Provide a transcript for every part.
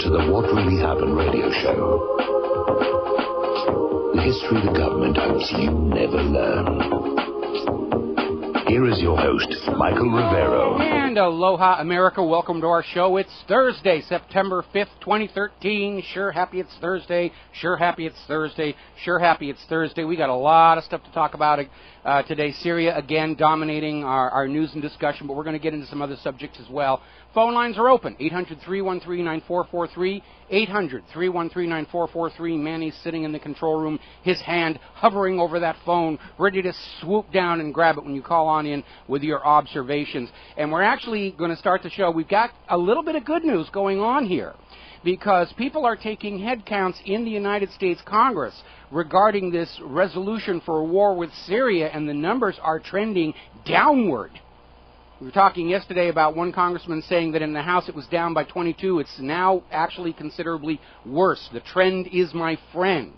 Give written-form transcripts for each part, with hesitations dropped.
to the What Really Happened radio show. The history of the government hopes you never learn. Here is your host, Michael Rivero. And aloha, America. Welcome to our show. It's Thursday, September 5th, 2013. Sure happy it's Thursday. Sure happy it's Thursday. Sure happy it's Thursday. We got a lot of stuff to talk about today. Syria, again, dominating our news and discussion, but we're going to get into some other subjects as well. Phone lines are open, 800-313-9443, 800-313-9443. Manny's sitting in the control room, his hand hovering over that phone, ready to swoop down and grab it when you call on in with your observations. And we're actually going to start the show. We've got a little bit of good news going on here, because people are taking head counts in the United States Congress regarding this resolution for a war with Syria, and the numbers are trending downward. We were talking yesterday about one congressman saying that in the House it was down by 22. It's now actually considerably worse. The trend is my friend.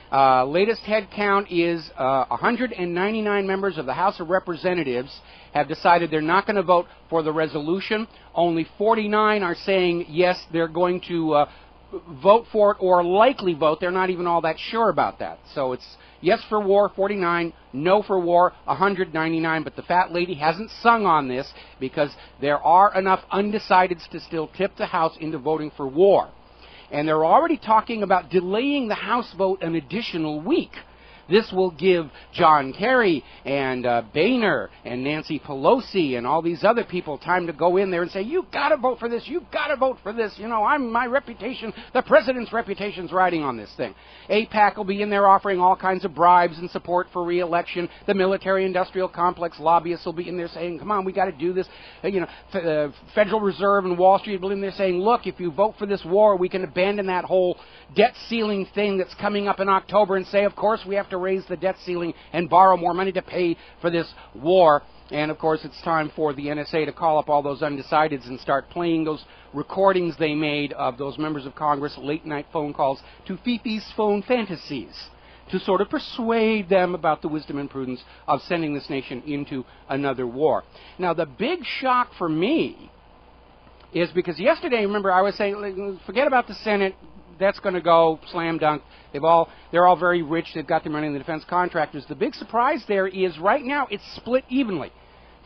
Latest head count is 199 members of the House of Representatives have decided they're not going to vote for the resolution. Only 49 are saying yes, they're going to vote for it or likely vote. They're not even all that sure about that. So it's yes for war, 49, no for war, 199. But the fat lady hasn't sung on this because there are enough undecideds to still tip the House into voting for war. And they're already talking about delaying the House vote an additional week. This will give John Kerry and Boehner and Nancy Pelosi and all these other people time to go in there and say, you've got to vote for this, you've got to vote for this. You know, my reputation, the president's reputation's riding on this thing. AIPAC will be in there offering all kinds of bribes and support for re-election. The military-industrial complex lobbyists will be in there saying, come on, we got to do this. Federal Reserve and Wall Street will be in there saying, look, if you vote for this war, we can abandon that whole debt ceiling thing that's coming up in October and say, of course, we have to raise the debt ceiling and borrow more money to pay for this war. And, of course, it's time for the NSA to call up all those undecideds and start playing those recordings they made of those members of Congress' late-night phone calls to Fifi's phone fantasies to sort of persuade them about the wisdom and prudence of sending this nation into another war. Now, the big shock for me is because yesterday, remember, I was saying, forget about the Senate. That's going to go slam dunk. They're all very rich. They've got their money in the defense contractors. The big surprise there is right now it's split evenly.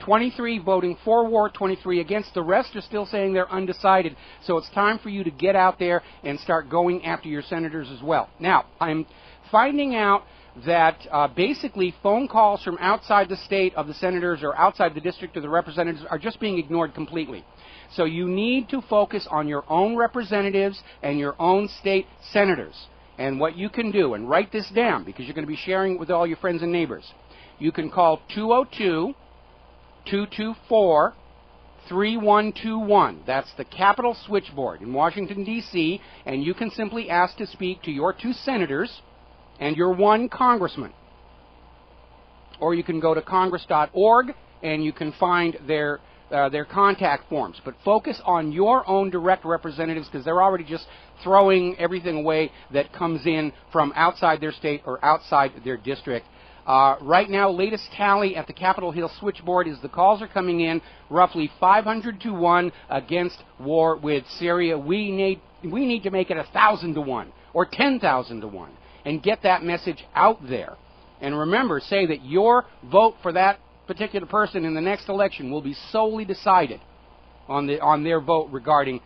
23 voting for war, 23 against. The rest are still saying they're undecided. So it's time for you to get out there and start going after your senators as well. Now, I'm finding out that basically phone calls from outside the state of the senators or outside the district of the representatives are just being ignored completely. So you need to focus on your own representatives and your own state senators and what you can do. And write this down because you're going to be sharing it with all your friends and neighbors. You can call 202-224-3121. That's the Capitol switchboard in Washington, D.C., and you can simply ask to speak to your 2 senators and your 1 congressman. Or you can go to congress.org and you can find their contact forms. But focus on your own direct representatives because they're already just throwing everything away that comes in from outside their state or outside their district. Right now, latest tally at the Capitol Hill switchboard is the calls are coming in roughly 500-1 against war with Syria. We need to make it 1,000-1 or 10,000-1 and get that message out there. And remember, say that your vote for that particular person in the next election will be solely decided on their vote regarding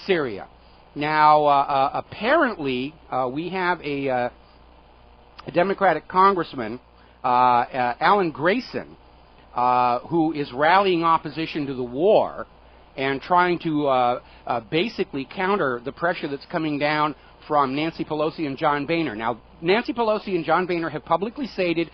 Syria. Now, apparently, we have a Democratic congressman, Alan Grayson, who is rallying opposition to the war and trying to basically counter the pressure that's coming down from Nancy Pelosi and John Boehner. Now, Nancy Pelosi and John Boehner have publicly stated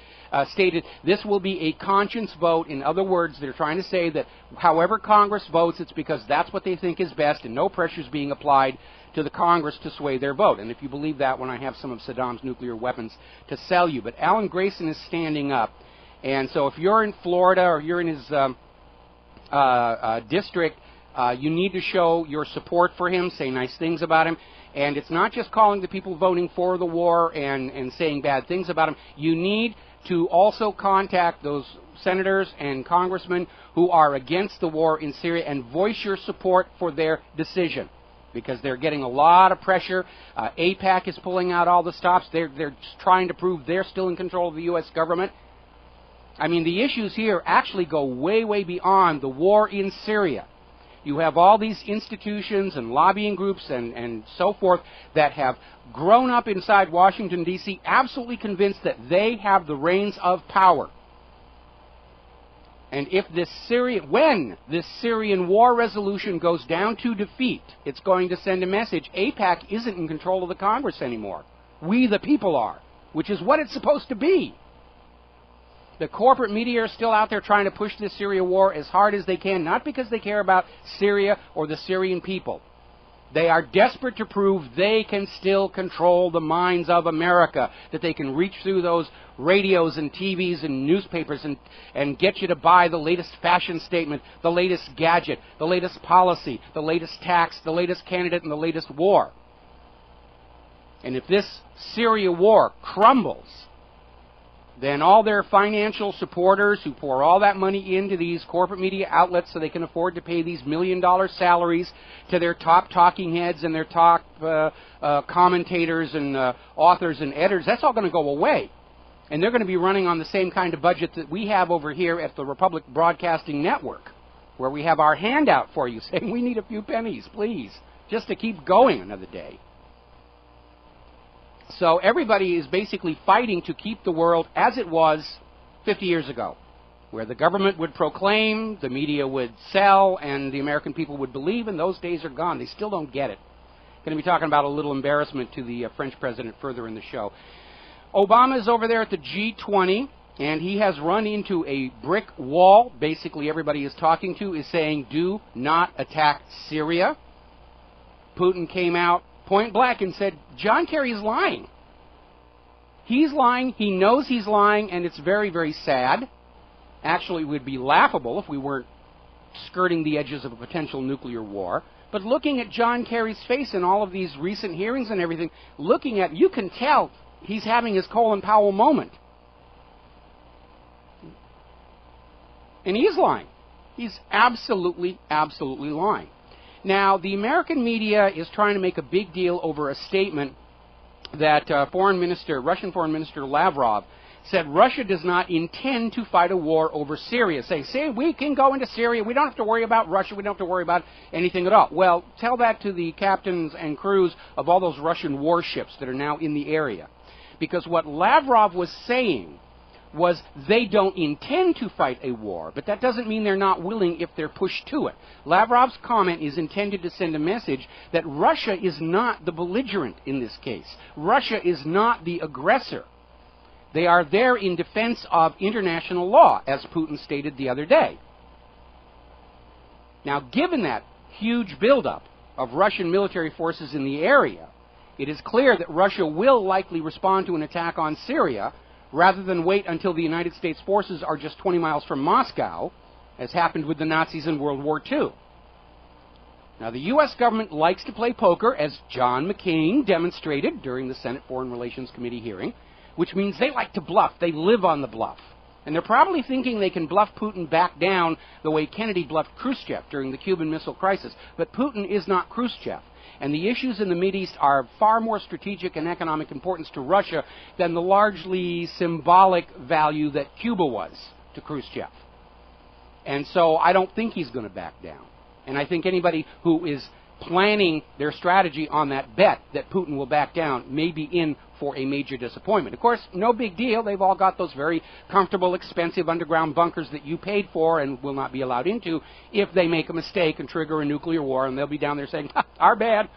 this will be a conscience vote. In other words, they're trying to say that however Congress votes, it's because that's what they think is best and no pressure is being applied to the Congress to sway their vote. And if you believe that, when I have some of Saddam's nuclear weapons to sell you. But Alan Grayson is standing up. And so if you're in Florida or you're in his district, you need to show your support for him, say nice things about him. And it's not just calling the people voting for the war and saying bad things about him. You need to also contact those senators and congressmen who are against the war in Syria and voice your support for their decision. because they're getting a lot of pressure. AIPAC is pulling out all the stops. They're trying to prove they're still in control of the U.S. government. I mean, the issues here actually go way, way beyond the war in Syria. You have all these institutions and lobbying groups and so forth that have grown up inside Washington, D.C., absolutely convinced that they have the reins of power. And if when this Syrian war resolution goes down to defeat, it's going to send a message. AIPAC isn't in control of the Congress anymore. We, the people, are, which is what it's supposed to be. The corporate media are still out there trying to push this Syria war as hard as they can, not because they care about Syria or the Syrian people. They are desperate to prove they can still control the minds of America, that they can reach through those radios and TVs and newspapers and get you to buy the latest fashion statement, the latest gadget, the latest policy, the latest tax, the latest candidate, and the latest war. And if this Syria war crumbles, then all their financial supporters who pour all that money into these corporate media outlets so they can afford to pay these million-dollar salaries to their top talking heads and their top commentators and authors and editors, that's all going to go away. And they're going to be running on the same kind of budget that we have over here at the Republic Broadcasting Network, where we have our handout for you saying we need a few pennies, please, just to keep going another day. So everybody is basically fighting to keep the world as it was 50 years ago, where the government would proclaim, the media would sell, and the American people would believe, and those days are gone. They still don't get it. Going to be talking about a little embarrassment to the French president further in the show. Obama is over there at the G20, and he has run into a brick wall. Basically, everybody is talking to is saying, do not attack Syria. Putin came out point blank and said, John Kerry is lying. He's lying. He knows he's lying, and it's very, very sad. Actually, it would be laughable if we weren't skirting the edges of a potential nuclear war. But looking at John Kerry's face in all of these recent hearings and everything, you can tell he's having his Colin Powell moment. And he is lying. He's absolutely, absolutely lying. Now, the American media is trying to make a big deal over a statement that Russian Foreign Minister Lavrov said Russia does not intend to fight a war over Syria, saying, see, we can go into Syria, we don't have to worry about Russia, we don't have to worry about anything at all. Well, tell that to the captains and crews of all those Russian warships that are now in the area. Because what Lavrov was saying was they don't intend to fight a war, but that doesn't mean they're not willing if they're pushed to it. Lavrov's comment is intended to send a message that Russia is not the belligerent in this case. Russia is not the aggressor. They are there in defense of international law, as Putin stated the other day. Now, given that huge buildup of Russian military forces in the area, it is clear that Russia will likely respond to an attack on Syria rather than wait until the United States forces are just 20 miles from Moscow, as happened with the Nazis in World War II. Now, the U.S. government likes to play poker, as John McCain demonstrated during the Senate Foreign Relations Committee hearing, which means they like to bluff. They live on the bluff. And they're probably thinking they can bluff Putin back down the way Kennedy bluffed Khrushchev during the Cuban Missile Crisis. But Putin is not Khrushchev. And the issues in the Mideast are of far more strategic and economic importance to Russia than the largely symbolic value that Cuba was to Khrushchev. And so I don't think he's going to back down. And I think anybody who is planning their strategy on that bet that Putin will back down may be in for a major disappointment. Of course, no big deal. They've all got those very comfortable, expensive underground bunkers that you paid for and will not be allowed into if they make a mistake and trigger a nuclear war, and they'll be down there saying, our bad.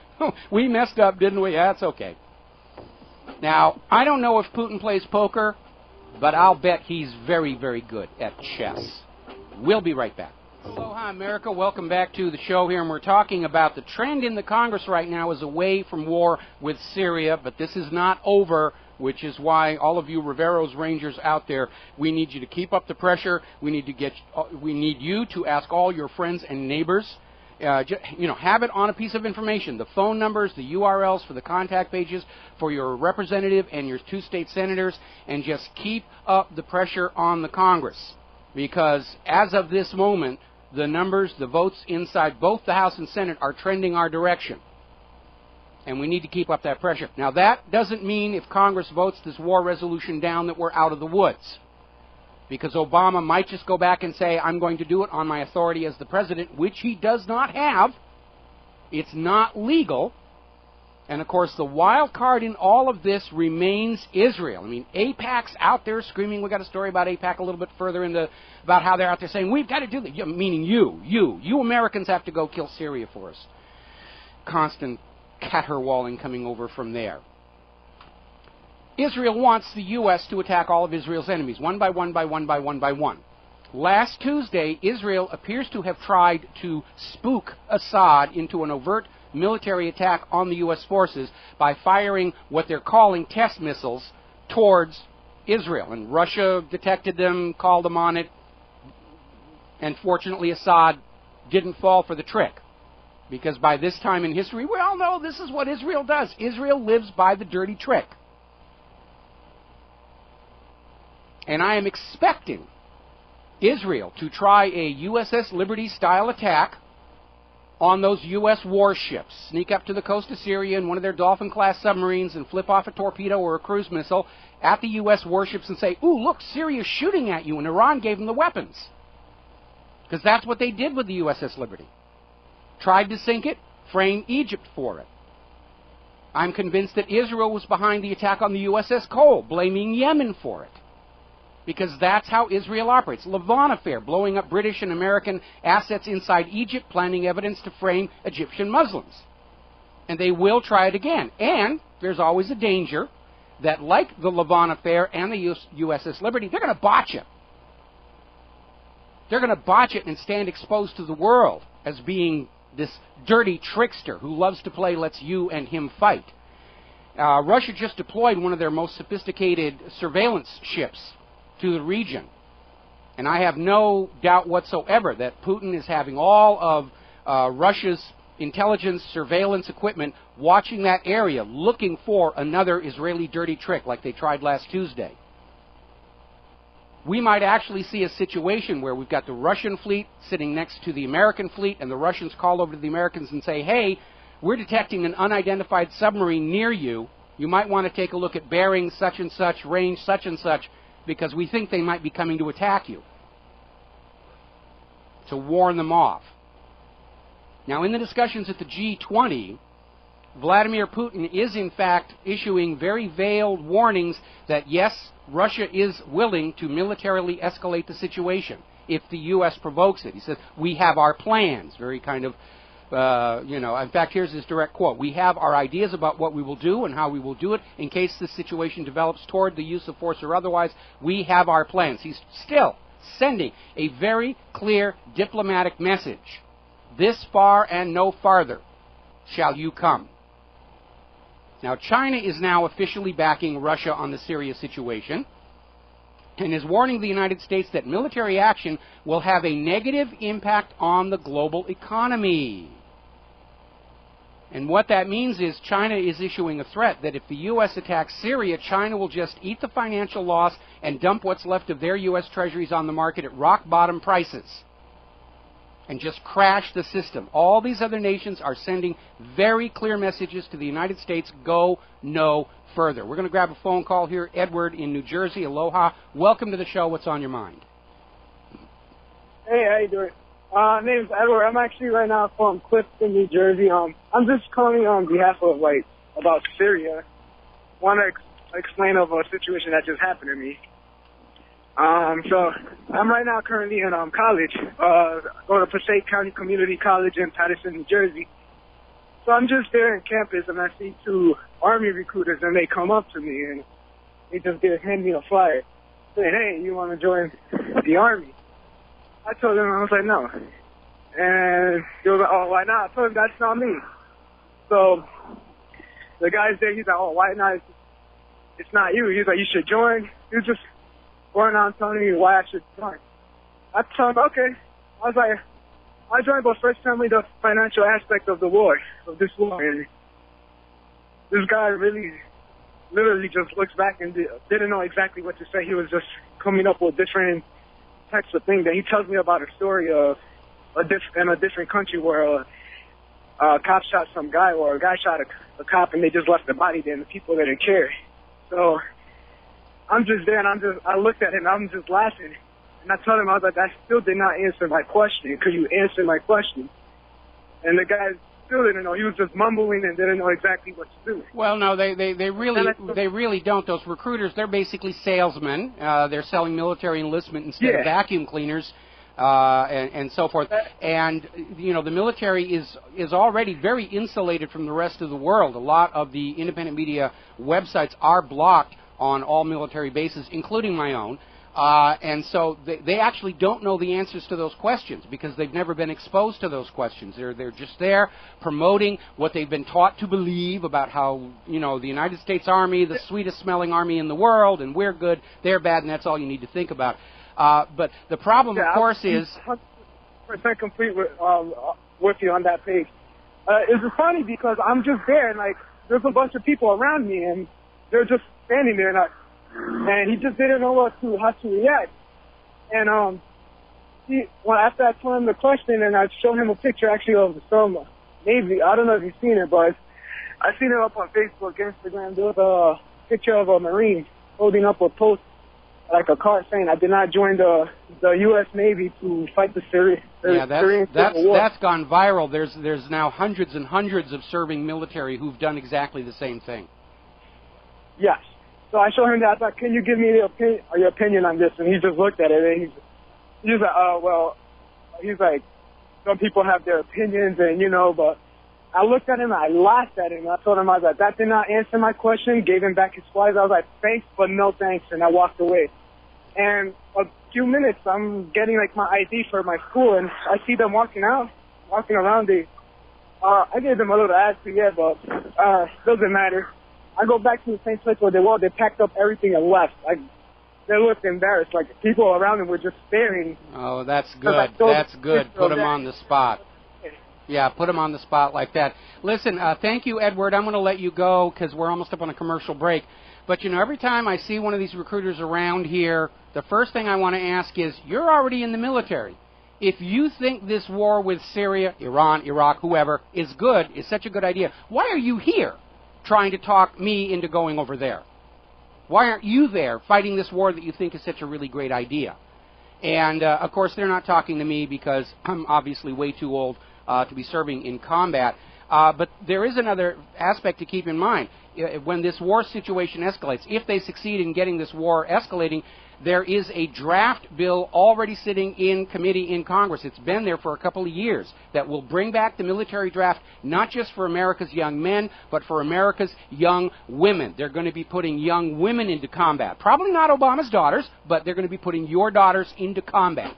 We messed up, didn't we? Yeah, it's okay. Now, I don't know if Putin plays poker, but I'll bet he's very, very good at chess. We'll be right back. Aloha, America. Welcome back to the show here, and we're talking about the trend in the Congress right now is away from war with Syria, but this is not over, which is why all of you Rivero's Rangers out there, we need you to keep up the pressure. We need you to ask all your friends and neighbors. Have it on a piece of information, the phone numbers, the URLs for the contact pages for your representative and your 2 state senators, and just keep up the pressure on the Congress. Because as of this moment, the numbers, the votes inside both the House and Senate are trending our direction. And we need to keep up that pressure. Now, that doesn't mean if Congress votes this war resolution down that we're out of the woods. Because Obama might just go back and say, I'm going to do it on my authority as the president, which he does not have. It's not legal. And, of course, the wild card in all of this remains Israel. I mean, AIPAC's out there screaming. We got a story about AIPAC a little bit further into about how they're out there saying, we've got to do that. Meaning you Americans have to go kill Syria for us. Constant caterwauling coming over from there. Israel wants the U.S. to attack all of Israel's enemies, one by one by one by one by one. Last Tuesday, Israel appears to have tried to spook Assad into an overt military attack on the U.S. forces by firing what they're calling test missiles towards Israel. And Russia detected them, called them on it, and fortunately Assad didn't fall for the trick. Because by this time in history, we all know this is what Israel does. Israel lives by the dirty trick. And I am expecting Israel to try a USS Liberty-style attack on those U.S. warships. Sneak up to the coast of Syria in one of their Dolphin-class submarines and flip off a torpedo or a cruise missile at the U.S. warships and say, ooh, look, Syria's shooting at you, and Iran gave them the weapons. Because that's what they did with the USS Liberty. Tried to sink it, frame Egypt for it. I'm convinced that Israel was behind the attack on the USS Cole, blaming Yemen for it. Because that's how Israel operates. Levant affair, blowing up British and American assets inside Egypt, planting evidence to frame Egyptian Muslims. And they will try it again. And there's always a danger that, like the Levant affair and the USS Liberty, they're going to botch it. They're going to botch it and stand exposed to the world as being this dirty trickster who loves to play let's you and him fight. Russia just deployed one of their most sophisticated surveillance ships to the region. And I have no doubt whatsoever that Putin is having all of Russia's intelligence surveillance equipment watching that area, looking for another Israeli dirty trick like they tried last Tuesday. We might actually see a situation where we've got the Russian fleet sitting next to the American fleet, and the Russians call over to the Americans and say, hey, we're detecting an unidentified submarine near you. You might want to take a look at bearings such and such, range such and such, because we think they might be coming to attack you. To warn them off. Now, in the discussions at the G20, Vladimir Putin is, in fact, issuing very veiled warnings that, yes, Russia is willing to militarily escalate the situation if the U.S. provokes it. He says, we have our plans, very kind of, in fact, here's his direct quote. We have our ideas about what we will do and how we will do it in case this situation develops toward the use of force or otherwise. We have our plans. He's still sending a very clear diplomatic message. This far and no farther shall you come. Now, China is now officially backing Russia on the Syria situation and is warning the United States that military action will have a negative impact on the global economy. And what that means is China is issuing a threat that if the U.S. attacks Syria, China will just eat the financial loss and dump what's left of their U.S. treasuries on the market at rock-bottom prices and just crash the system. All these other nations are sending very clear messages to the United States, go no further. We're going to grab a phone call here. Edward in New Jersey, aloha. Welcome to the show. What's on your mind? Hey, how you doing? Name's Edward. I'm actually right now from Clifton, New Jersey. I'm just calling on behalf of, about Syria. Want to explain of a situation that just happened to me. So I'm right now currently in college, go to Passaic County Community College in Patterson, New Jersey. So I'm just there in campus and I see two Army recruiters and they come up to me and they just hand me a flyer saying, hey, you want to join the Army? I told them, I was like, no. And they were like, oh, why not? I told them, that's not me. So the guy's there, he's like, oh, why not? It's not you. He's like, you should join. He was just going on telling me why I should join. I told him, okay. I was like, I joined, but first tell me the financial aspect of the war, of this war. And this guy literally just looks back and didn't know exactly what to say. He was just coming up with different types of things. That he tells me about a story of in a different country where a cop shot some guy, or a guy shot a cop, and they just left the body there, and the people didn't care. So I'm just there, and I looked at him, and I'm just laughing. And I told him, I was like, that still did not answer my question. Could you answer my question? And the guy still didn't know. He was just mumbling and didn't know exactly what to do. Well, no, they really don't. Those recruiters, they're basically salesmen. They're selling military enlistment instead of vacuum cleaners. And so forth. And, you know, the military is already very insulated from the rest of the world. A lot of the independent media websites are blocked on all military bases, including my own. And so they actually don't know the answers to those questions because they've never been exposed to those questions. They're just there promoting what they've been taught to believe about how, you know, the United States Army, the sweetest smelling army in the world, and we're good, they're bad, and that's all you need to think about. But the problem, of course, is... 100% complete with you on that page. It's funny because I'm just there, and, like, there's a bunch of people around me, and they're just standing there, and he just didn't know how to react. And after I told him the question, and I showed him a picture, actually, of some Navy. I don't know if you've seen it, but I seen it up on Facebook, Instagram. There was a picture of a Marine holding up a post, like a card saying, "I did not join the U.S. Navy to fight the Syrian Civil War." That's gone viral. There's now hundreds and hundreds of serving military who've done exactly the same thing. Yes. So I showed him that. I thought, can you give me your opinion on this? And he just looked at it, and he's like, oh, well, he's like, some people have their opinions, and, you know, but I looked at him, and I laughed at him. I told him, I was like, that did not answer my question, gave him back his flies. I was like, thanks, but no thanks, and I walked away. And a few minutes, I'm getting, like, my ID for my school, and I see them walking around. I gave them a little attitude, yeah, but doesn't matter. I go back to the same place where they were. They packed up everything and left. Like, they looked embarrassed. Like, people around them were just staring. Oh, that's good. That's good. Put them on the spot. Yeah, put them on the spot like that. Listen, thank you, Edward. I'm going to let you go because we're almost up on a commercial break. But, you know, every time I see one of these recruiters around here, the first thing I want to ask is, you're already in the military. If you think this war with Syria, Iran, Iraq, whoever, is good, is such a good idea, why are you here trying to talk me into going over there? Why aren't you there fighting this war that you think is such a really great idea? And, of course, they're not talking to me because I'm obviously way too old to be serving in combat. But there is another aspect to keep in mind. When this war situation escalates, if they succeed in getting this war escalating, there is a draft bill already sitting in committee in Congress. It's been there for a couple of years that will bring back the military draft, not just for America's young men, but for America's young women. They're going to be putting young women into combat. Probably not Obama's daughters, but they're going to be putting your daughters into combat.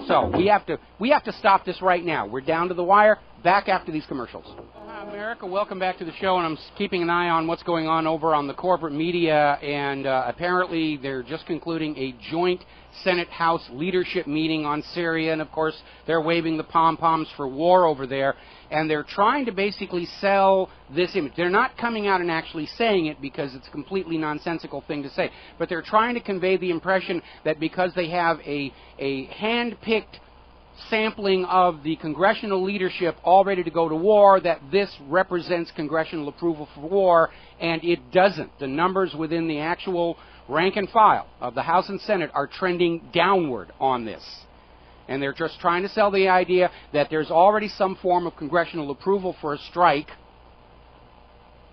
So we have to stop this right now. We're down to the wire. Back after these commercials. Hi, America. Welcome back to the show, and I'm keeping an eye on what's going on over on the corporate media, and apparently they're just concluding a joint Senate-House leadership meeting on Syria, and of course they're waving the pom-poms for war over there, and they're trying to basically sell this image. They're not coming out and actually saying it because it's a completely nonsensical thing to say, but they're trying to convey the impression that because they have a hand-picked sampling of the congressional leadership all ready to go to war, that this represents congressional approval for war, and it doesn't. The numbers within the actual rank and file of the House and Senate are trending downward on this. And they're just trying to sell the idea that there's already some form of congressional approval for a strike.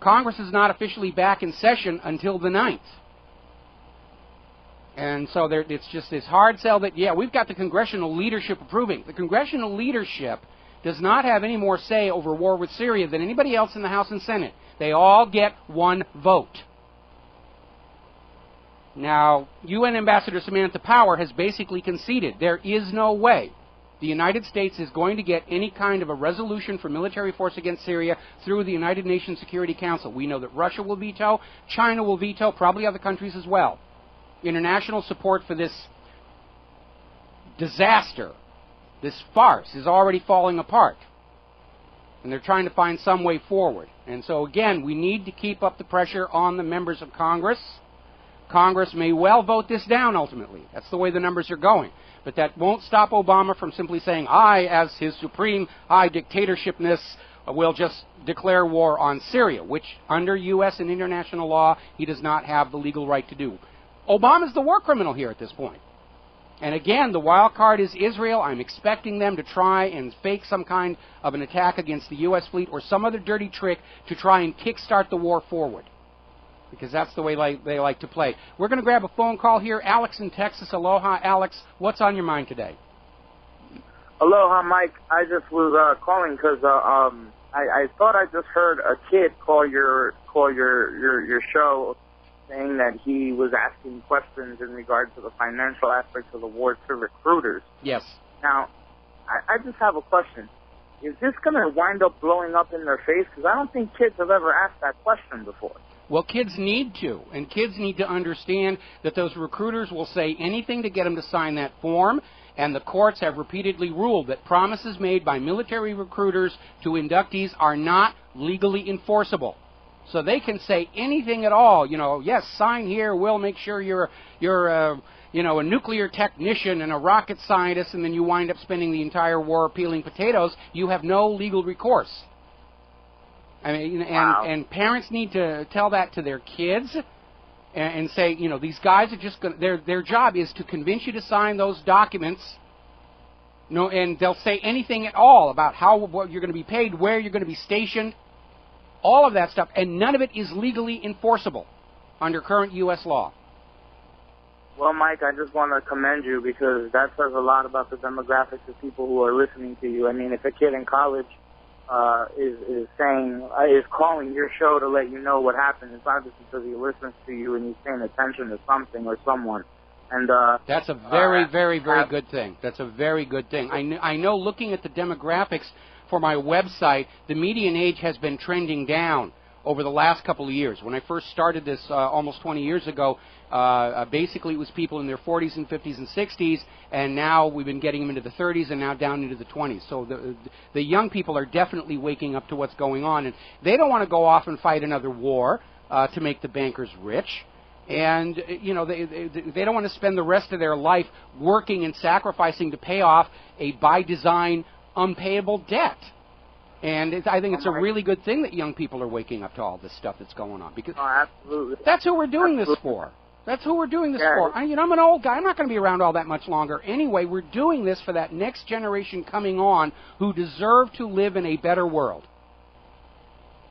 Congress is not officially back in session until the 9th. And so it's just this hard sell that, yeah, we've got the congressional leadership approving. The congressional leadership does not have any more say over war with Syria than anybody else in the House and Senate. They all get one vote. Now, UN Ambassador Samantha Power has basically conceded there is no way the United States is going to get any kind of a resolution for military force against Syria through the United Nations Security Council. We know that Russia will veto, China will veto, probably other countries as well. International support for this disaster, this farce, is already falling apart. And they're trying to find some way forward. And so, again, we need to keep up the pressure on the members of Congress. Congress may well vote this down ultimately. That's the way the numbers are going. But that won't stop Obama from simply saying, I, as his supreme high dictatorshipness, will just declare war on Syria, which under U.S. and international law he does not have the legal right to do. Obama's the war criminal here at this point. And again, the wild card is Israel. I'm expecting them to try and fake some kind of an attack against the U.S. fleet or some other dirty trick to try and kickstart the war forward, because that's the way they like to play. We're going to grab a phone call here. Alex in Texas. Aloha, Alex. What's on your mind today? Aloha, Mike. I just was calling because I thought I just heard a kid call your show, saying that he was asking questions in regard to the financial aspects of the war to recruiters. Yes. Now, I just have a question. Is this going to wind up blowing up in their face? Because I don't think kids have ever asked that question before. Well, kids need to, and kids need to understand that those recruiters will say anything to get them to sign that form, and the courts have repeatedly ruled that promises made by military recruiters to inductees are not legally enforceable. So they can say anything at all, you know, yes, sign here, we'll make sure you're a nuclear technician and a rocket scientist, and then you wind up spending the entire war peeling potatoes. You have no legal recourse. I mean, and parents need to tell that to their kids and say, you know, these guys are just going to, their job is to convince you to sign those documents. No, and they'll say anything at all about what you're going to be paid, where you're going to be stationed, all of that stuff, and none of it is legally enforceable under current U.S. law. Well, Mike, I just want to commend you because that says a lot about the demographics of people who are listening to you. I mean, if a kid in college is calling your show to let you know what happened, it's obviously because he listens to you and he's paying attention to something or someone. And that's a very, very good thing. That's a very good thing. I know looking at the demographics for my website, the median age has been trending down over the last couple of years. When I first started this almost 20 years ago, basically it was people in their 40s and 50s and 60s, and now we've been getting them into the 30s and now down into the 20s. So the young people are definitely waking up to what's going on, and they don't want to go off and fight another war to make the bankers rich. And, you know, they don't want to spend the rest of their life working and sacrificing to pay off a by design unpayable debt. And I think it's a really good thing that young people are waking up to all this stuff that's going on, because absolutely. That's who we're doing this for. That's who we're doing this for. I'm an old guy. I'm not going to be around all that much longer. Anyway, we're doing this for that next generation coming on who deserve to live in a better world.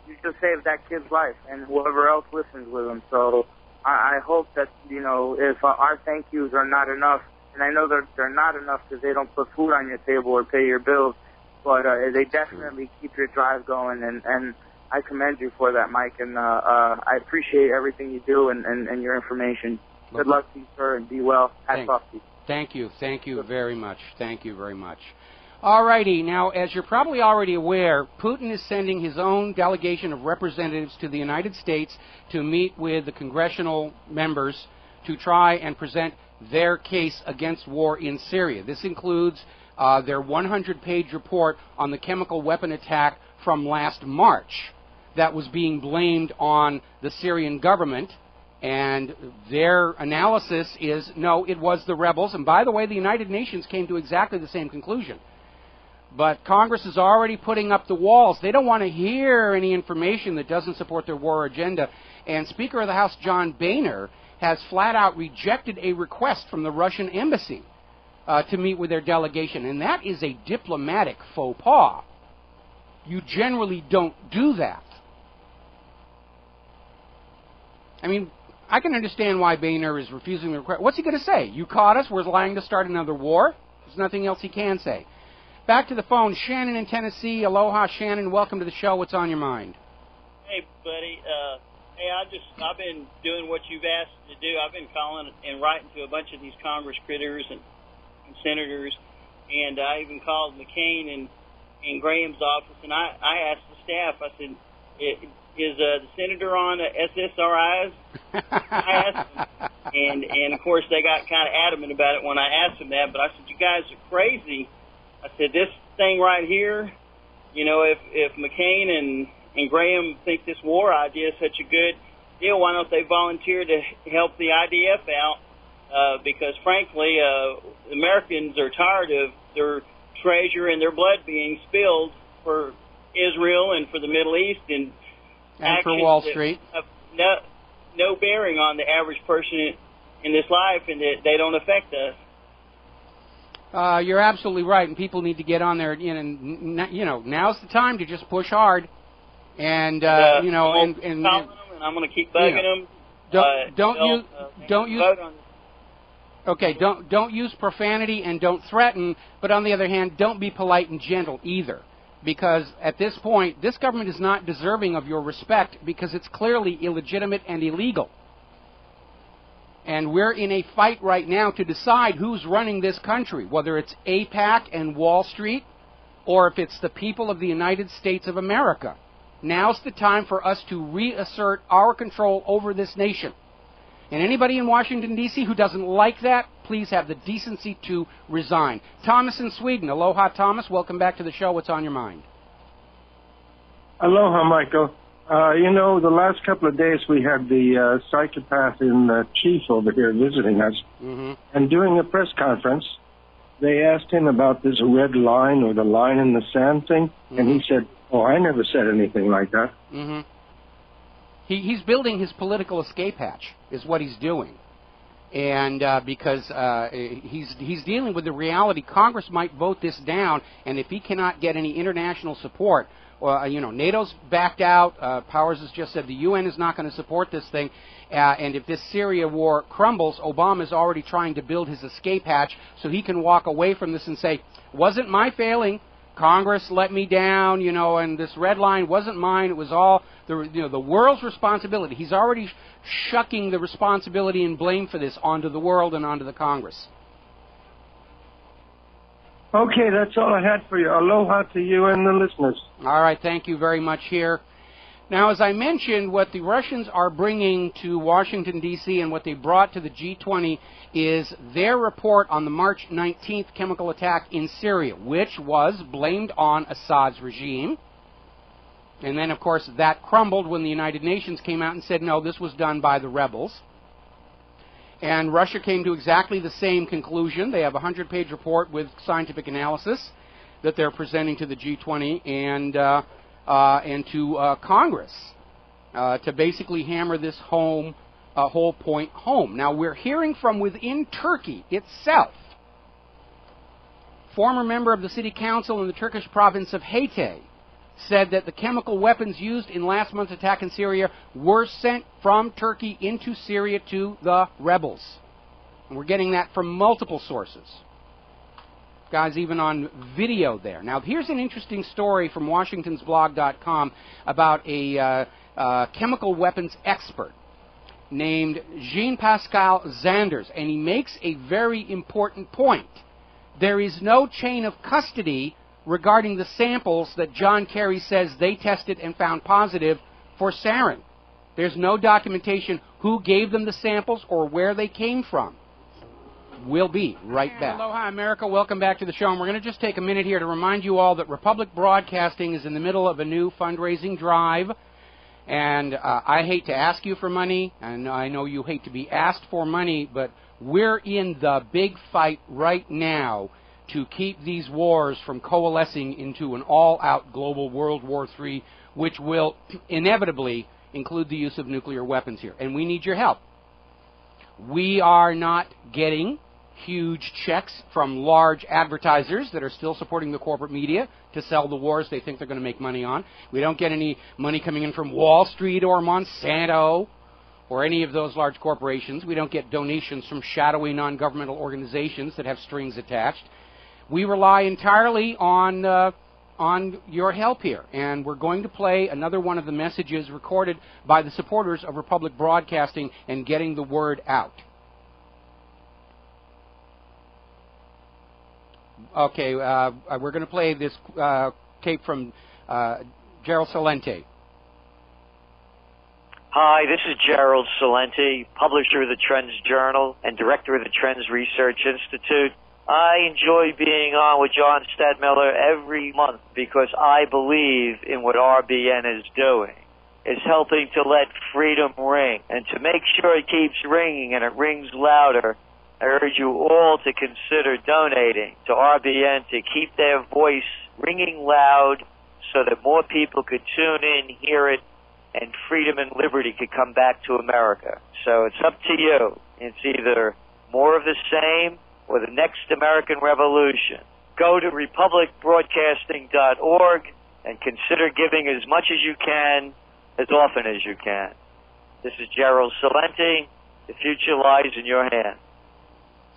You just saved that kid's life and whoever else listens with him. So I hope that, you know, if our thank yous are not enough, and I know they're not enough because they don't put food on your table or pay your bills, but they definitely keep your drive going, and I commend you for that, Mike, and I appreciate everything you do and your information. Good luck to you, sir, and be well. Hats off to you. Thank you. Thank you very much. Thank you very much. All righty. Now, as you're probably already aware, Putin is sending his own delegation of representatives to the United States to meet with the congressional members to try and present their case against war in Syria. This includes their 100-page report on the chemical weapon attack from last March that was being blamed on the Syrian government, and their analysis is, no, it was the rebels. And by the way, the United Nations came to exactly the same conclusion. But Congress is already putting up the walls. They don't want to hear any information that doesn't support their war agenda. And Speaker of the House John Boehner has flat out rejected a request from the Russian embassy to meet with their delegation. And that is a diplomatic faux pas. You generally don't do that. I mean, I can understand why Boehner is refusing the request. What's he going to say? You caught us. We're lying to start another war? There's nothing else he can say. Back to the phone. Shannon in Tennessee. Aloha, Shannon. Welcome to the show. What's on your mind? Hey, buddy. Hey, I've been doing what you've asked to do. I've been calling and writing to a bunch of these Congress critters and senators, and I even called McCain and Graham's office, and I asked the staff, I said, is the senator on SSRIs? I asked them, and of course they got kind of adamant about it when I asked them that, but I said, you guys are crazy. I said, this thing right here, you know, if McCain and Graham think this war idea is such a good deal, why don't they volunteer to help the IDF out? Because frankly, Americans are tired of their treasure and their blood being spilled for Israel and for the Middle East, and for Wall Street. Have no bearing on the average person in this life, and that they don't affect us. You're absolutely right, and people need to get on there. Now's the time to just push hard, and I'm calling them, and I'm going to keep bugging them. Don't use profanity and don't threaten, but on the other hand, don't be polite and gentle either, because at this point, this government is not deserving of your respect because it's clearly illegitimate and illegal. And we're in a fight right now to decide who's running this country, whether it's AIPAC and Wall Street, or if it's the people of the United States of America. Now's the time for us to reassert our control over this nation. And anybody in Washington, D.C. who doesn't like that, please have the decency to resign. Thomas in Sweden. Aloha, Thomas. Welcome back to the show. What's on your mind? Aloha, Michael. The last couple of days we had the psychopath in chief over here visiting us. Mm-hmm. And during a press conference, they asked him about this red line or the line in the sand thing, mm-hmm. and he said, "Oh, I never said anything like that." Mm-hmm. He's building his political escape hatch, is what he's doing. And because he's dealing with the reality, Congress might vote this down, and if he cannot get any international support, NATO's backed out. Powers has just said the UN is not going to support this thing. And if this Syria war crumbles, Obama's already trying to build his escape hatch so he can walk away from this and say, wasn't my failing. Congress let me down, and this red line wasn't mine. It was all the world's responsibility. He's already shucking the responsibility and blame for this onto the world and onto the Congress. Okay, that's all I had for you. Aloha to you and the listeners. All right, thank you very much here. Now, as I mentioned, what the Russians are bringing to Washington, D.C., and what they brought to the G20 is their report on the March 19th chemical attack in Syria, which was blamed on Assad's regime. And then, of course, that crumbled when the United Nations came out and said, no, this was done by the rebels. And Russia came to exactly the same conclusion. They have a 100-page report with scientific analysis that they're presenting to the G20 and to Congress to basically hammer this whole point home. Now, we're hearing from within Turkey itself. Former member of the city council in the Turkish province of Hatay said that the chemical weapons used in last month's attack in Syria were sent from Turkey into Syria to the rebels. And we're getting that from multiple sources. Guys, even on video there. Now, here's an interesting story from Washington'sBlog.com about a chemical weapons expert named Jean-Pascal Zanders, and he makes a very important point. There is no chain of custody regarding the samples that John Kerry says they tested and found positive for sarin. There's no documentation who gave them the samples or where they came from. We'll be right back. Aloha, America. Welcome back to the show. And we're going to just take a minute here to remind you all that Republic Broadcasting is in the middle of a new fundraising drive. And I hate to ask you for money, and I know you hate to be asked for money, but we're in the big fight right now to keep these wars from coalescing into an all-out global World War III, which will inevitably include the use of nuclear weapons here. And we need your help. We are not getting huge checks from large advertisers that are still supporting the corporate media to sell the wars they think they're going to make money on. We don't get any money coming in from Wall Street or Monsanto or any of those large corporations. We don't get donations from shadowy non-governmental organizations that have strings attached. We rely entirely on your help here, and we're going to play another one of the messages recorded by the supporters of Republic Broadcasting and getting the word out. Okay, we're going to play this tape from Gerald Celente. Hi, this is Gerald Celente, publisher of the Trends Journal and director of the Trends Research Institute. I enjoy being on with John Stadtmiller every month because I believe in what RBN is doing. It's helping to let freedom ring. And to make sure it keeps ringing and it rings louder, I urge you all to consider donating to RBN to keep their voice ringing loud so that more people could tune in, hear it, and freedom and liberty could come back to America. So it's up to you. It's either more of the same or the next American Revolution. Go to republicbroadcasting.org and consider giving as much as you can, as often as you can. This is Gerald Salenti. The future lies in your hands.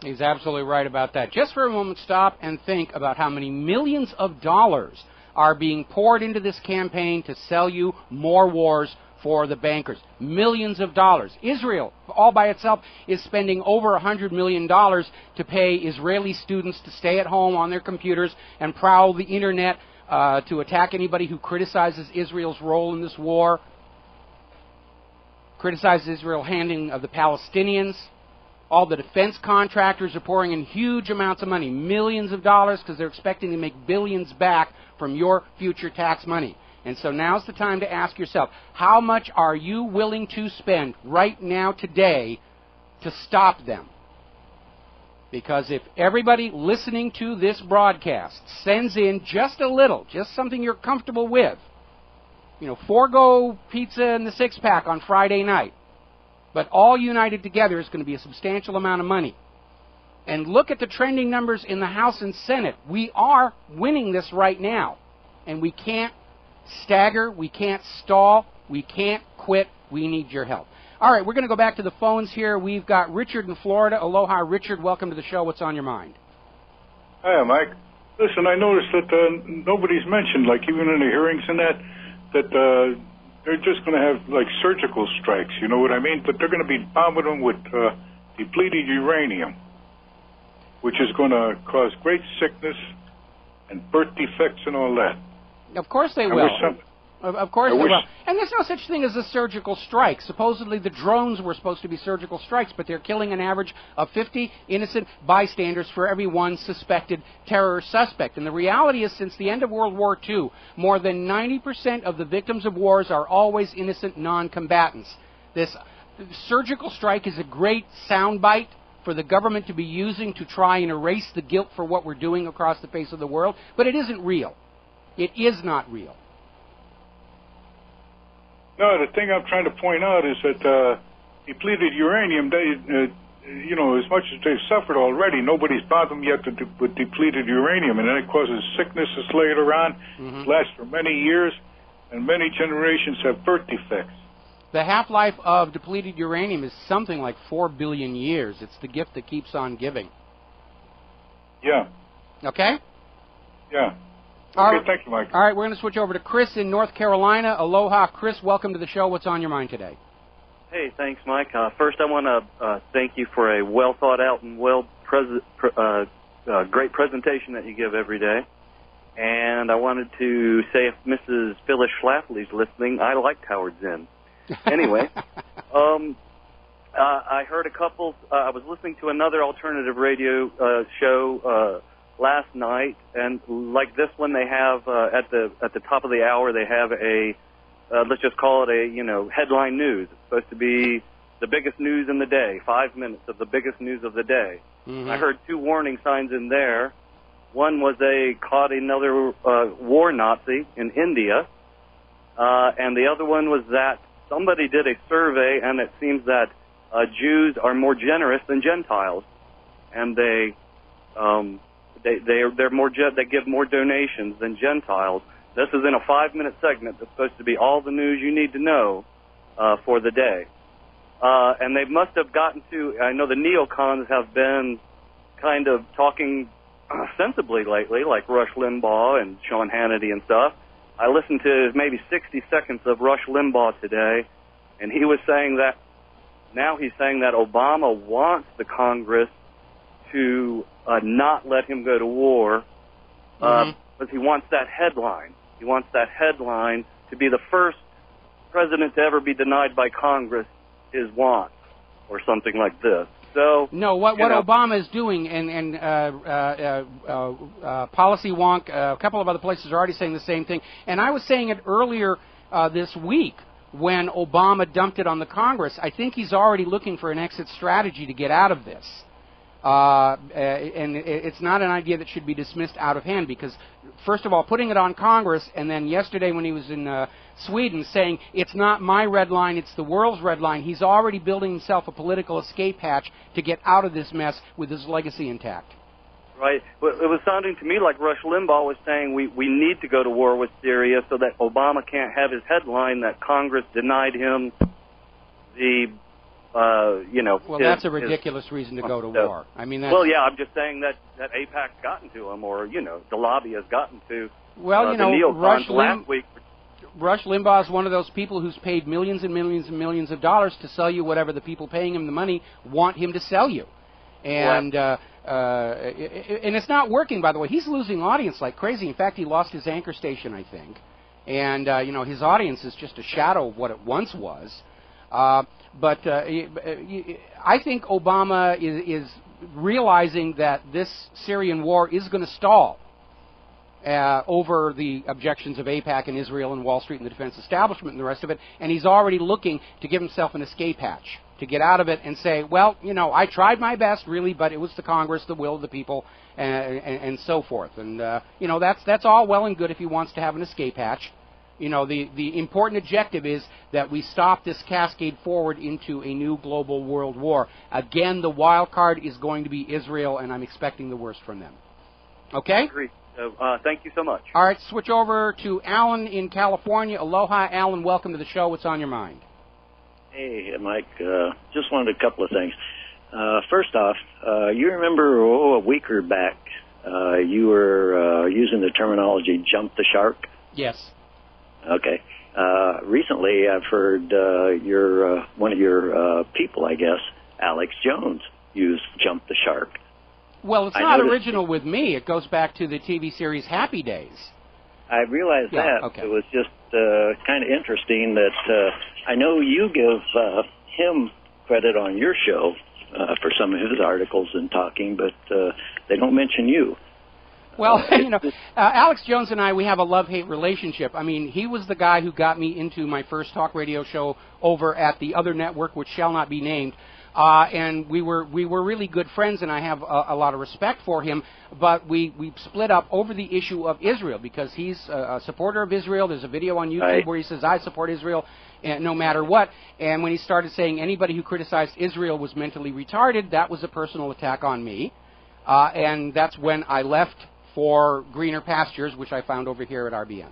He's absolutely right about that. Just for a moment, stop and think about how many millions of dollars are being poured into this campaign to sell you more wars for the bankers. Millions of dollars. Israel, all by itself, is spending over $100 million to pay Israeli students to stay at home on their computers and prowl the internet to attack anybody who criticizes Israel's role in this war, criticizes Israel's handling of the Palestinians. All the defense contractors are pouring in huge amounts of money, millions of dollars, because they're expecting to make billions back from your future tax money. And so now's the time to ask yourself, how much are you willing to spend right now, today, to stop them? Because if everybody listening to this broadcast sends in just a little, just something you're comfortable with, you know, forego pizza and the six-pack on Friday night, but all united together is going to be a substantial amount of money. And look at the trending numbers in the House and Senate. We are winning this right now. And we can't stagger, we can't stall, we can't quit. We need your help. All right, we're going to go back to the phones here. We've got Richard in Florida. Aloha, Richard. Welcome to the show. What's on your mind? Hi, Mike. Listen, I noticed that nobody's mentioned, like even in the hearings and that they're just going to have, like, surgical strikes, you know what I mean? But they're going to be bombing them with depleted uranium, which is going to cause great sickness and birth defects and all that. Of course they will. Of course they will. And there's no such thing as a surgical strike. Supposedly the drones were supposed to be surgical strikes, but they're killing an average of 50 innocent bystanders for every one suspected terror suspect. And the reality is, since the end of World War II, more than 90% of the victims of wars are always innocent non-combatants. This surgical strike is a great soundbite for the government to be using to try and erase the guilt for what we're doing across the face of the world, but it isn't real. It is not real. No, the thing I'm trying to point out is that depleted uranium, you know, as much as they've suffered already, nobody's bothered them yet with depleted uranium, and then it causes sicknesses later on, lasts for many years, and many generations have birth defects. The half-life of depleted uranium is something like 4 billion years. It's the gift that keeps on giving. Yeah. Okay? Yeah. Okay, thank you, Mike. All right, we're going to switch over to Chris in North Carolina. Aloha, Chris. Welcome to the show. What's on your mind today? Hey, thanks, Mike. First, I want to thank you for a well-thought-out and great presentation that you give every day. And I wanted to say, if Mrs. Phyllis Schlafly's listening, I liked Howard Zinn. Anyway, I heard a couple. I was listening to another alternative radio show last night, and like this one, they have at the top of the hour, they have a let's just call it a headline news. It's supposed to be the biggest news in the day, 5 minutes of the biggest news of the day. I heard two warning signs in there. One was they caught another war Nazi in India, and the other one was that somebody did a survey, and it seems that Jews are more generous than Gentiles, and they give more donations than Gentiles. This is in a 5-minute segment that's supposed to be all the news you need to know for the day. And they must have gotten to, I know the neocons have been kind of talking sensibly lately, like Rush Limbaugh and Sean Hannity and stuff. I listened to maybe 60 seconds of Rush Limbaugh today, and he was saying that, now he's saying that Obama wants the Congress to not let him go to war, because he wants that headline. He wants that headline to be the first president to ever be denied by Congress his want, or something like this. So no, what Obama is doing, and Policy Wonk, a couple of other places are already saying the same thing, and I was saying it earlier this week when Obama dumped it on the Congress. I think he's already looking for an exit strategy to get out of this. And it's not an idea that should be dismissed out of hand because, first of all, putting it on Congress, and then yesterday when he was in Sweden saying, it's not my red line, it's the world's red line, he's already building himself a political escape hatch to get out of this mess with his legacy intact. Right. Well, it was sounding to me like Rush Limbaugh was saying we need to go to war with Syria so that Obama can't have his headline that Congress denied him the, Well, that's a ridiculous reason to go to war. I mean, that's... Well, yeah, I'm just saying that AIPAC's gotten to him, or, the lobby has gotten to well, the neocons last week. Rush Limbaugh is one of those people who's paid millions and millions and millions of dollars to sell you whatever the people paying him the money want him to sell you. And and it's not working, by the way. He's losing audience like crazy. In fact, he lost his anchor station, I think. And, his audience is just a shadow of what it once was. But I think Obama is realizing that this Syrian war is going to stall over the objections of AIPAC and Israel and Wall Street and the defense establishment and the rest of it. And he's already looking to give himself an escape hatch, to get out of it and say, well, I tried my best, really, but it was the Congress, the will of the people, and so forth. And, that's all well and good if he wants to have an escape hatch. The important objective is that we stop this cascade forward into a new global world war. Again, the wild card is going to be Israel, and I'm expecting the worst from them. Okay? I agree. Thank you so much. All right, switch over to Alan in California. Aloha, Alan. Welcome to the show. What's on your mind? Hey, Mike. Just wanted a couple of things. First off, you remember a week or back, you were using the terminology "jump the shark"? Yes. Okay. Recently, I've heard one of your people, I guess, Alex Jones, use "jump the shark." Well, it's not original with me. It goes back to the TV series Happy Days. I realized that. Okay. It was just kind of interesting that I know you give him credit on your show for some of his articles and talking, but they don't mention you. Well, Alex Jones and I, we have a love-hate relationship. I mean, he was the guy who got me into my first talk radio show over at the other network, which shall not be named. And we were really good friends, and I have a lot of respect for him. But we split up over the issue of Israel because he's a supporter of Israel. There's a video on YouTube where he says, I support Israel no matter what. And when he started saying anybody who criticized Israel was mentally retarded, that was a personal attack on me. And that's when I left for greener pastures, which I found over here at RBN.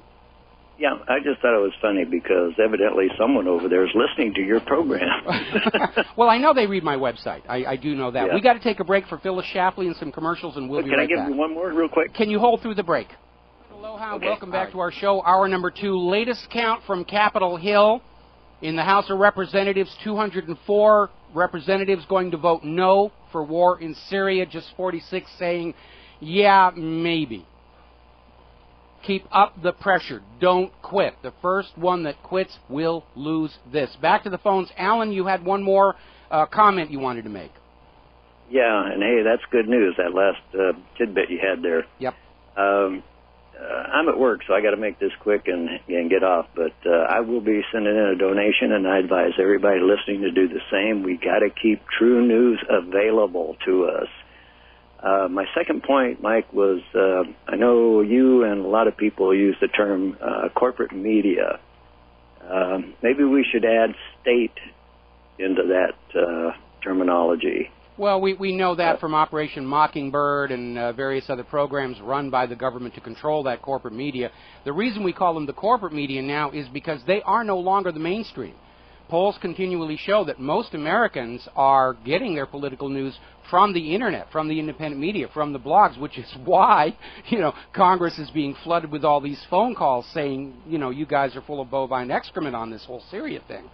Yeah, I just thought it was funny because evidently someone over there is listening to your program. Well, I know they read my website. I do know that. Yeah. We got to take a break for Phyllis Shapley and some commercials, and we'll be right back. Can I give you one more real quick? Can you hold through the break? Aloha, okay. Welcome back to our show. Hour number 2. Latest count from Capitol Hill. In the House of Representatives, 204 representatives going to vote no for war in Syria, just 46 saying, yeah, maybe. Keep up the pressure. Don't quit. The first one that quits will lose this. Back to the phones. Alan, you had one more comment you wanted to make. Yeah, and hey, that's good news, that last tidbit you had there. Yep. I'm at work, so I got to make this quick and get off, but I will be sending in a donation, and I advise everybody listening to do the same. We got to keep true news available to us. My second point, Mike, was I know you and a lot of people use the term corporate media. Maybe we should add state into that terminology. Well, we know that from Operation Mockingbird and various other programs run by the government to control that corporate media. The reason we call them the corporate media now is because they are no longer the mainstream. Polls continually show that most Americans are getting their political news from the internet, from the independent media, from the blogs, which is why, Congress is being flooded with all these phone calls saying, you guys are full of bovine excrement on this whole Syria thing.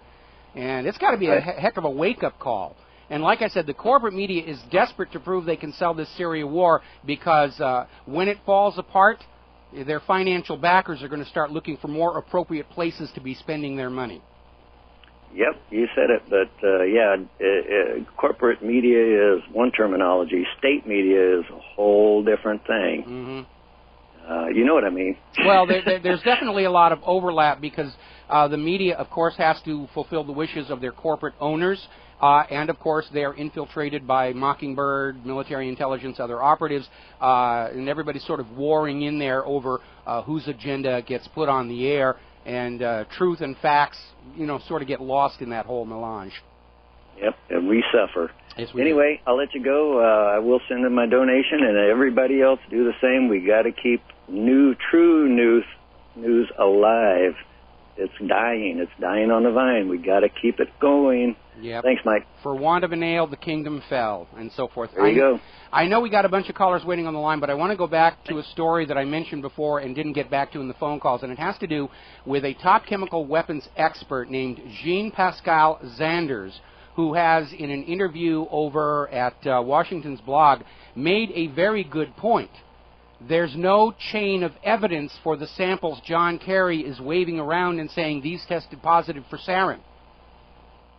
And it's got to be a heck of a wake-up call. And like I said, the corporate media is desperate to prove they can sell this Syria war because when it falls apart, their financial backers are going to start looking for more appropriate places to be spending their money. Yep, you said it, but corporate media is one terminology. State media is a whole different thing. Mm-hmm. You know what I mean? Well, there's definitely a lot of overlap because the media, of course, has to fulfill the wishes of their corporate owners. And, of course, they are infiltrated by Mockingbird, military intelligence, other operatives, and everybody's sort of warring in there over whose agenda gets put on the air, and truth and facts, sort of get lost in that whole melange. Yep, and we suffer. Yes, we anyway, do. I'll let you go. I will send in my donation, and everybody else do the same. We got to keep true news alive. It's dying. It's dying on the vine. We got to keep it going. Yep. Thanks, Mike. For want of a nail, the kingdom fell, and so forth. There you go. I know we got a bunch of callers waiting on the line, but I want to go back to a story that I mentioned before and didn't get back to in the phone calls, and it has to do with a top chemical weapons expert named Jean-Pascal Zanders, who has, in an interview over at Washington's blog, made a very good point. There's no chain of evidence for the samples John Kerry is waving around and saying these tested positive for sarin.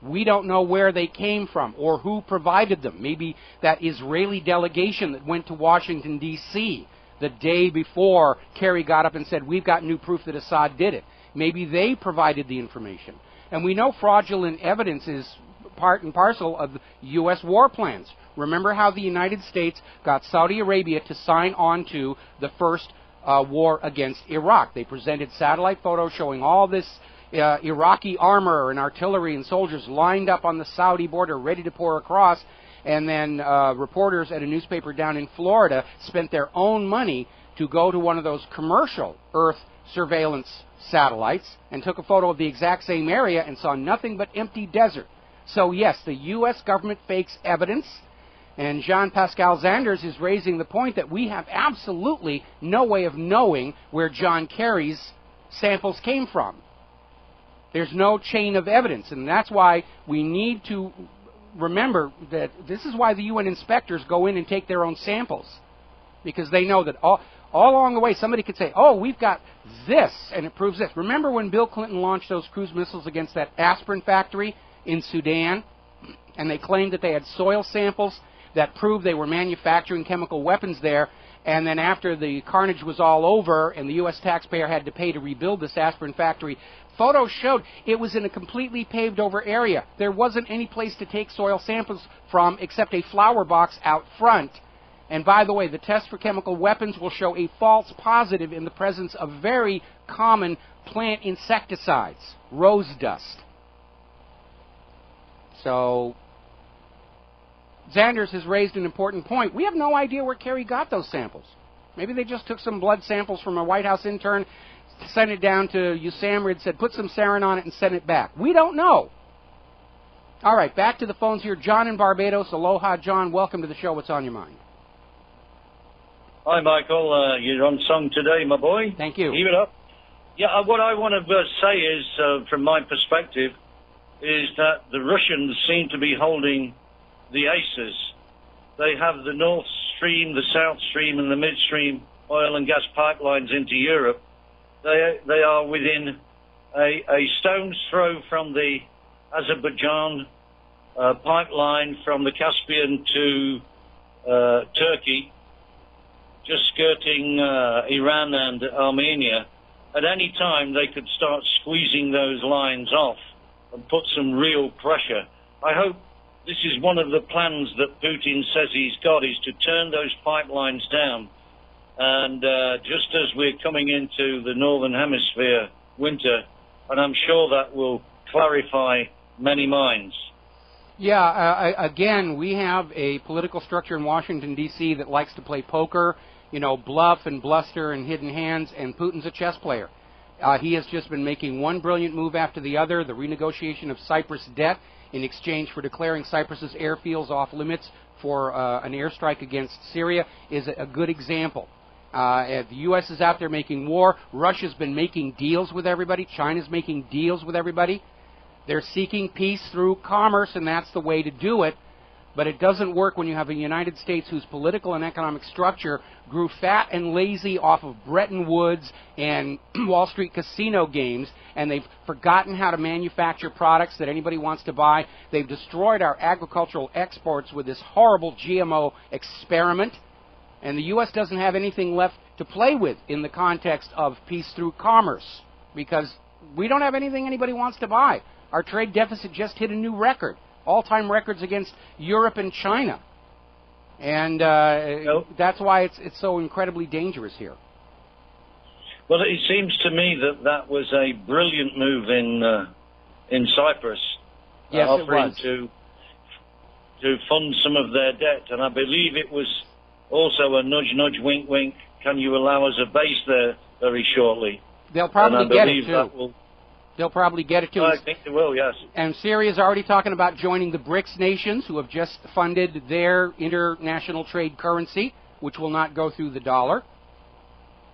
We don't know where they came from or who provided them. Maybe that Israeli delegation that went to Washington, D.C. the day before Kerry got up and said, we've got new proof that Assad did it. Maybe they provided the information. And we know fraudulent evidence is part and parcel of U.S. war plans. Remember how the United States got Saudi Arabia to sign on to the first war against Iraq. They presented satellite photos showing all this Iraqi armor and artillery and soldiers lined up on the Saudi border ready to pour across, and then reporters at a newspaper down in Florida spent their own money to go to one of those commercial Earth surveillance satellites and took a photo of the exact same area and saw nothing but empty desert. So yes, the U.S. government fakes evidence, and Jean-Pascal Zanders is raising the point that we have absolutely no way of knowing where John Kerry's samples came from. There's no chain of evidence, and that's why we need to remember that this is why the UN inspectors go in and take their own samples, because they know that all along the way somebody could say, oh, we've got this, and it proves this. Remember when Bill Clinton launched those cruise missiles against that aspirin factory in Sudan, and they claimed that they had soil samples that proved they were manufacturing chemical weapons there, and then after the carnage was all over and the U.S. taxpayer had to pay to rebuild this aspirin factory, photos showed it was in a completely paved over area. There wasn't any place to take soil samples from except a flower box out front. And by the way, the test for chemical weapons will show a false positive in the presence of very common plant insecticides, rose dust. So Zanders has raised an important point. We have no idea where Kerry got those samples. Maybe they just took some blood samples from a White House intern, sent it down to USAMRIID, said put some sarin on it and sent it back. We don't know. All right, back to the phones here. John in Barbados. Aloha, John. Welcome to the show. What's on your mind? Hi, Michael. You're on song today, my boy. Thank you. Keep it up. Yeah, what I want to say is, from my perspective, is that the Russians seem to be holding the aces. They have the North Stream, the South Stream, and the Midstream oil and gas pipelines into Europe. They are within a stone's throw from the Azerbaijan pipeline from the Caspian to Turkey, just skirting Iran and Armenia. At any time, they could start squeezing those lines off and put some real pressure. I hope this is one of the plans that Putin says he's got, is to turn those pipelines down. And just as we're coming into the Northern Hemisphere winter, and I'm sure that will clarify many minds. Yeah, again, we have a political structure in Washington, D.C. that likes to play poker, bluff and bluster and hidden hands, and Putin's a chess player. He has just been making one brilliant move after the other. The renegotiation of Cyprus debt in exchange for declaring Cyprus's airfields off limits for an airstrike against Syria is a good example. The U.S. is out there making war. Russia's been making deals with everybody. China's making deals with everybody. They're seeking peace through commerce, and that's the way to do it. But it doesn't work when you have a United States whose political and economic structure grew fat and lazy off of Bretton Woods and Wall Street casino games, and they've forgotten how to manufacture products that anybody wants to buy. They've destroyed our agricultural exports with this horrible GMO experiment, and the U.S. doesn't have anything left to play with in the context of peace through commerce, because we don't have anything anybody wants to buy. Our trade deficit just hit a new record. all-time records against Europe and China. And that's why it's so incredibly dangerous here. Well, it seems to me that was a brilliant move in Cyprus, yes, offering to fund some of their debt, and I believe it was also a nudge, nudge, wink, wink. Can you allow us a base there very shortly? They'll probably get it too. They'll probably get it too. I think they will, yes. And Syria's already talking about joining the BRICS nations, who have just funded their international trade currency, which will not go through the dollar.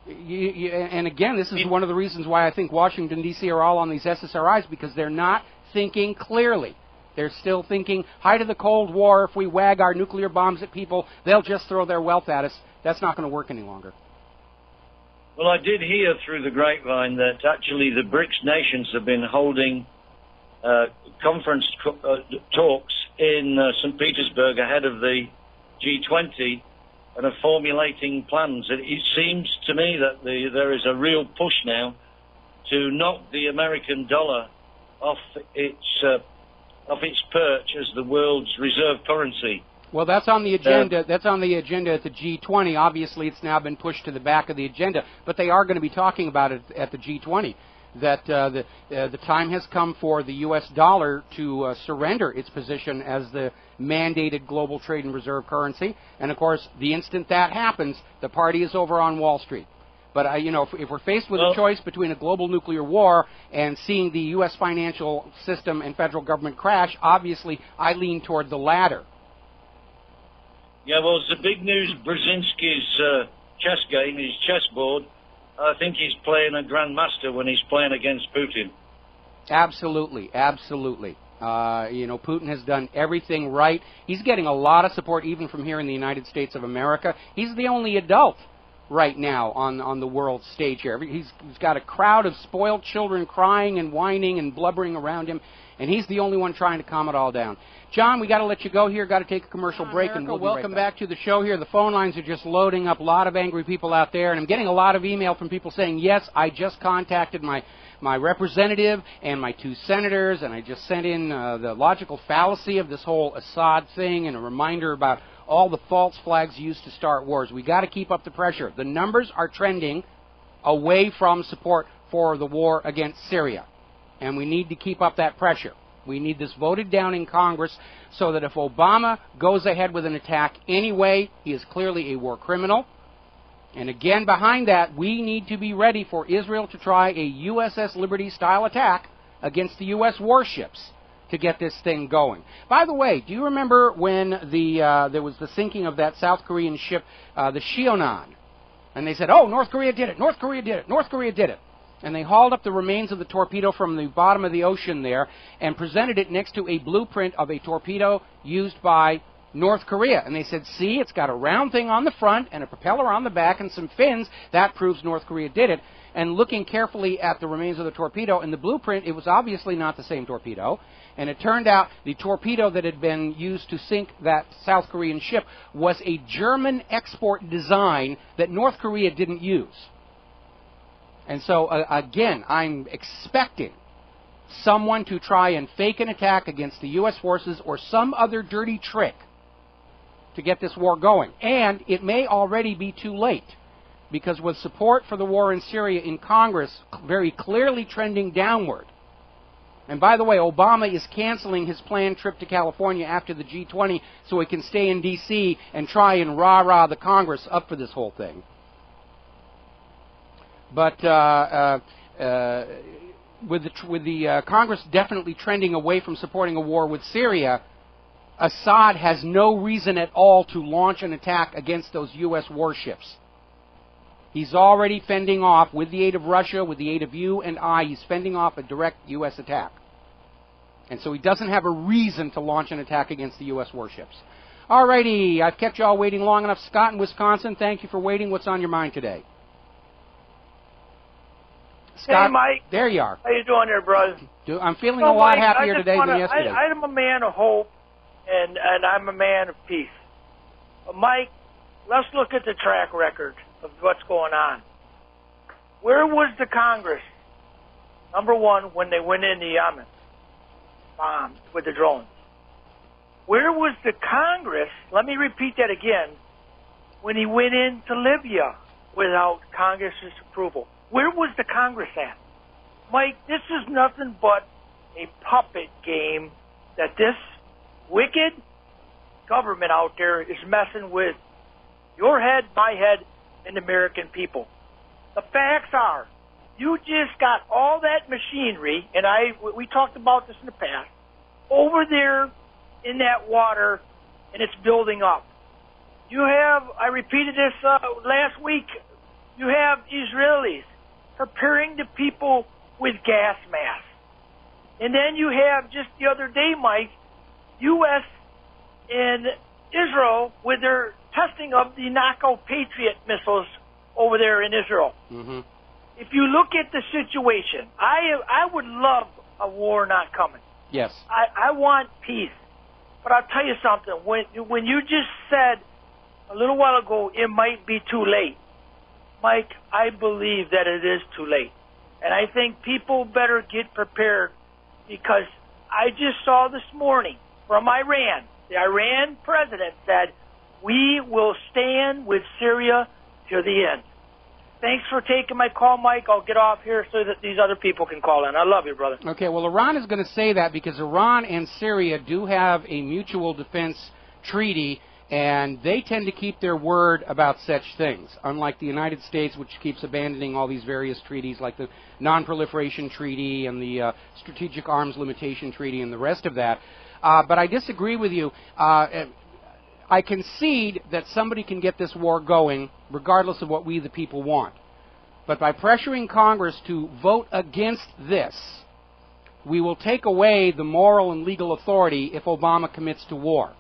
And again, this is one of the reasons why I think Washington, D.C. are all on these SSRIs, because they're not thinking clearly. They're still thinking, height of the Cold War, if we wag our nuclear bombs at people, they'll just throw their wealth at us. That's not going to work any longer. Well, I did hear through the grapevine that actually the BRICS nations have been holding conference talks in St. Petersburg ahead of the G20 and are formulating plans. It seems to me that there is a real push now to knock the American dollar off its perch as the world's reserve currency. Well, that's on the agenda. That's on the agenda at the G20. Obviously, it's now been pushed to the back of the agenda, but they are going to be talking about it at the G20. That the time has come for the U.S. dollar to surrender its position as the mandated global trade and reserve currency. And of course, the instant that happens, the party is over on Wall Street. But if we're faced with a choice between a global nuclear war and seeing the U.S. financial system and federal government crash, obviously I lean toward the latter. Yeah, well, it's the big news. Brzezinski's chess game, his chessboard. I think he's playing a grandmaster when he's playing against Putin. Absolutely, absolutely. Putin has done everything right. He's getting a lot of support even from here in the United States of America. He's the only adult right now on the world stage here. He's got a crowd of spoiled children crying and whining and blubbering around him, and he's the only one trying to calm it all down. John, we got to let you go here. Got to take a commercial break, and we'll welcome back to the show here. The phone lines are just loading up. A lot of angry people out there, and I'm getting a lot of email from people saying, yes, I just contacted my representative and my 2 senators, and I just sent in the logical fallacy of this whole Assad thing and a reminder about all the false flags used to start wars. We got to keep up the pressure. The numbers are trending away from support for the war against Syria, and we need to keep up that pressure. We need this voted down in Congress so that if Obama goes ahead with an attack anyway, he is clearly a war criminal. And again, behind that, we need to be ready for Israel to try a USS Liberty-style attack against the U.S. warships to get this thing going. By the way, do you remember when there was the sinking of that South Korean ship, the Cheonan? And they said, oh, North Korea did it, North Korea did it, North Korea did it. And they hauled up the remains of the torpedo from the bottom of the ocean there and presented it next to a blueprint of a torpedo used by North Korea. And they said, see, it's got a round thing on the front and a propeller on the back and some fins. That proves North Korea did it. And looking carefully at the remains of the torpedo in the blueprint, it was obviously not the same torpedo. And it turned out the torpedo that had been used to sink that South Korean ship was a German export design that North Korea didn't use. And so, again, I'm expecting someone to try and fake an attack against the U.S. forces or some other dirty trick to get this war going. And it may already be too late, because with support for the war in Syria in Congress very clearly trending downward. And by the way, Obama is canceling his planned trip to California after the G20 so he can stay in D.C. and try and rah-rah the Congress up for this whole thing. But with the Congress definitely trending away from supporting a war with Syria, Assad has no reason at all to launch an attack against those U.S. warships. He's already fending off, with the aid of Russia, with the aid of you and I, he's fending off a direct U.S. attack. And so he doesn't have a reason to launch an attack against the U.S. warships. All righty, I've kept you all waiting long enough. Scott in Wisconsin, thank you for waiting. What's on your mind today? Scott, hey, Mike. There you are. How you doing there, brother? I'm feeling a lot happier today than yesterday. I'm a man of hope, and I'm a man of peace. But Mike, let's look at the track record of what's going on. Where was the Congress, number one, when they went into Yemen, bombed with the drones? Where was the Congress? Let me repeat that again. When he went into Libya without Congress's approval, where was the Congress at? Mike, this is nothing but a puppet game that this wicked government out there is messing with your head, my head, and the American people. The facts are, you just got all that machinery, and we talked about this in the past, over there in that water, and it's building up. You have, I repeated this last week, you have Israelis preparing the people with gas masks. And then you have, just the other day, Mike, U.S. and Israel with their testing of the knockout Patriot missiles over there in Israel. Mm-hmm. If you look at the situation, I would love a war not coming. Yes. I want peace. But I'll tell you something. When you just said a little while ago, it might be too late, Mike, I believe that it is too late. And I think people better get prepared, because I just saw this morning from Iran, the Iran president said, we will stand with Syria to the end. Thanks for taking my call, Mike. I'll get off here so that these other people can call in. I love you, brother. Okay, well, Iran is going to say that because Iran and Syria do have a mutual defense treaty, and they tend to keep their word about such things, unlike the United States, which keeps abandoning all these various treaties like the Non-Proliferation Treaty and the Strategic Arms Limitation Treaty and the rest of that. But I disagree with you. I concede that somebody can get this war going regardless of what we the people want. But by pressuring Congress to vote against this, we will take away the moral and legal authority if Obama commits to war.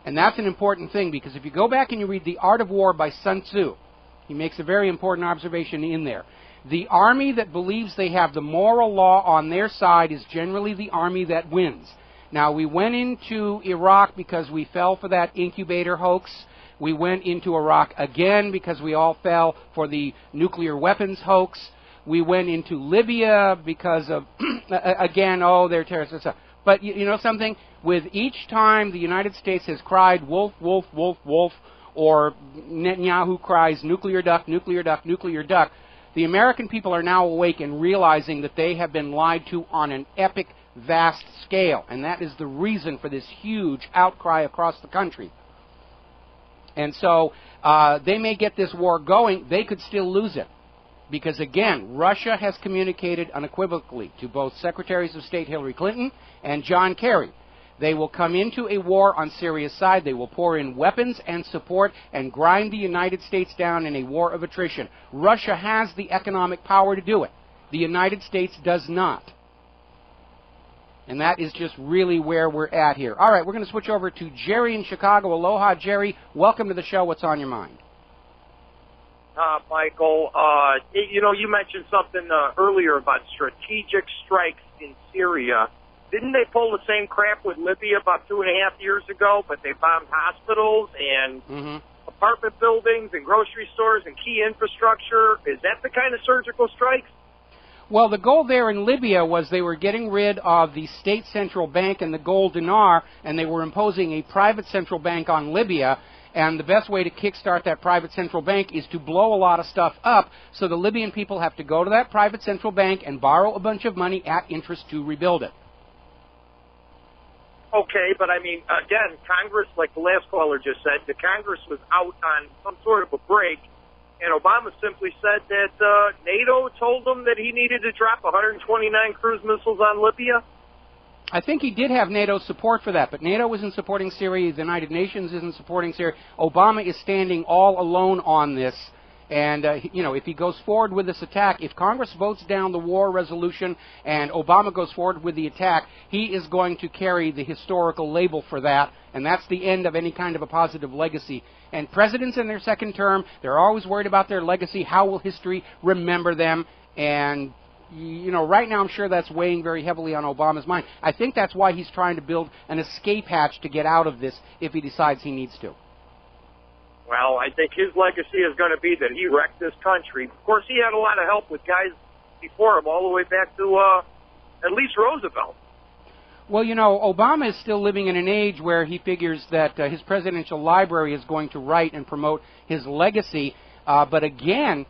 And that's an important thing, because if you go back and you read The Art of War by Sun Tzu, he makes a very important observation in there. The army that believes they have the moral law on their side is generally the army that wins. Now, we went into Iraq because we fell for that incubator hoax. We went into Iraq again because we all fell for the nuclear weapons hoax. We went into Libya because of, again, oh, they're terrorists and stuff. But you know something? With each time the United States has cried wolf, wolf, wolf, wolf, or Netanyahu cries nuclear duck, nuclear duck, nuclear duck, the American people are now awake and realizing that they have been lied to on an epic, vast scale. And that is the reason for this huge outcry across the country. And so they may get this war going. They could still lose it. Because, again, Russia has communicated unequivocally to both Secretaries of State Hillary Clinton and John Kerry. They will come into a war on Syria's side. They will pour in weapons and support and grind the United States down in a war of attrition. Russia has the economic power to do it. The United States does not. And that is just really where we're at here. All right, we're going to switch over to Jerry in Chicago. Aloha, Jerry. Welcome to the show. What's on your mind? Michael, you know, you mentioned something earlier about strategic strikes in Syria. Didn't they pull the same crap with Libya about 2.5 years ago, but they bombed hospitals and apartment buildings and grocery stores and key infrastructure? Is that the kind of surgical strikes? Well, the goal there in Libya was they were getting rid of the state central bank and the gold dinar, and they were imposing a private central bank on Libya. And the best way to kickstart that private central bank is to blow a lot of stuff up, so the Libyan people have to go to that private central bank and borrow a bunch of money at interest to rebuild it. Okay, but I mean, again, Congress, like the last caller just said, the Congress was out on some sort of a break, and Obama simply said that NATO told him that he needed to drop 129 cruise missiles on Libya. I think he did have NATO support for that, but NATO isn't supporting Syria, the United Nations isn't supporting Syria. Obama is standing all alone on this, and, you know, if he goes forward with this attack, if Congress votes down the war resolution and Obama goes forward with the attack, he is going to carry the historical label for that, and that's the end of any kind of a positive legacy. And presidents in their second term, they're always worried about their legacy. How will history remember them? And you know, right now I'm sure that's weighing very heavily on Obama's mind. I think that's why he's trying to build an escape hatch to get out of this if he decides he needs to. Well, I think his legacy is going to be that he wrecked this country. Of course, he had a lot of help with guys before him, all the way back to at least Roosevelt. Well, you know, Obama is still living in an age where he figures that his presidential library is going to write and promote his legacy. But again,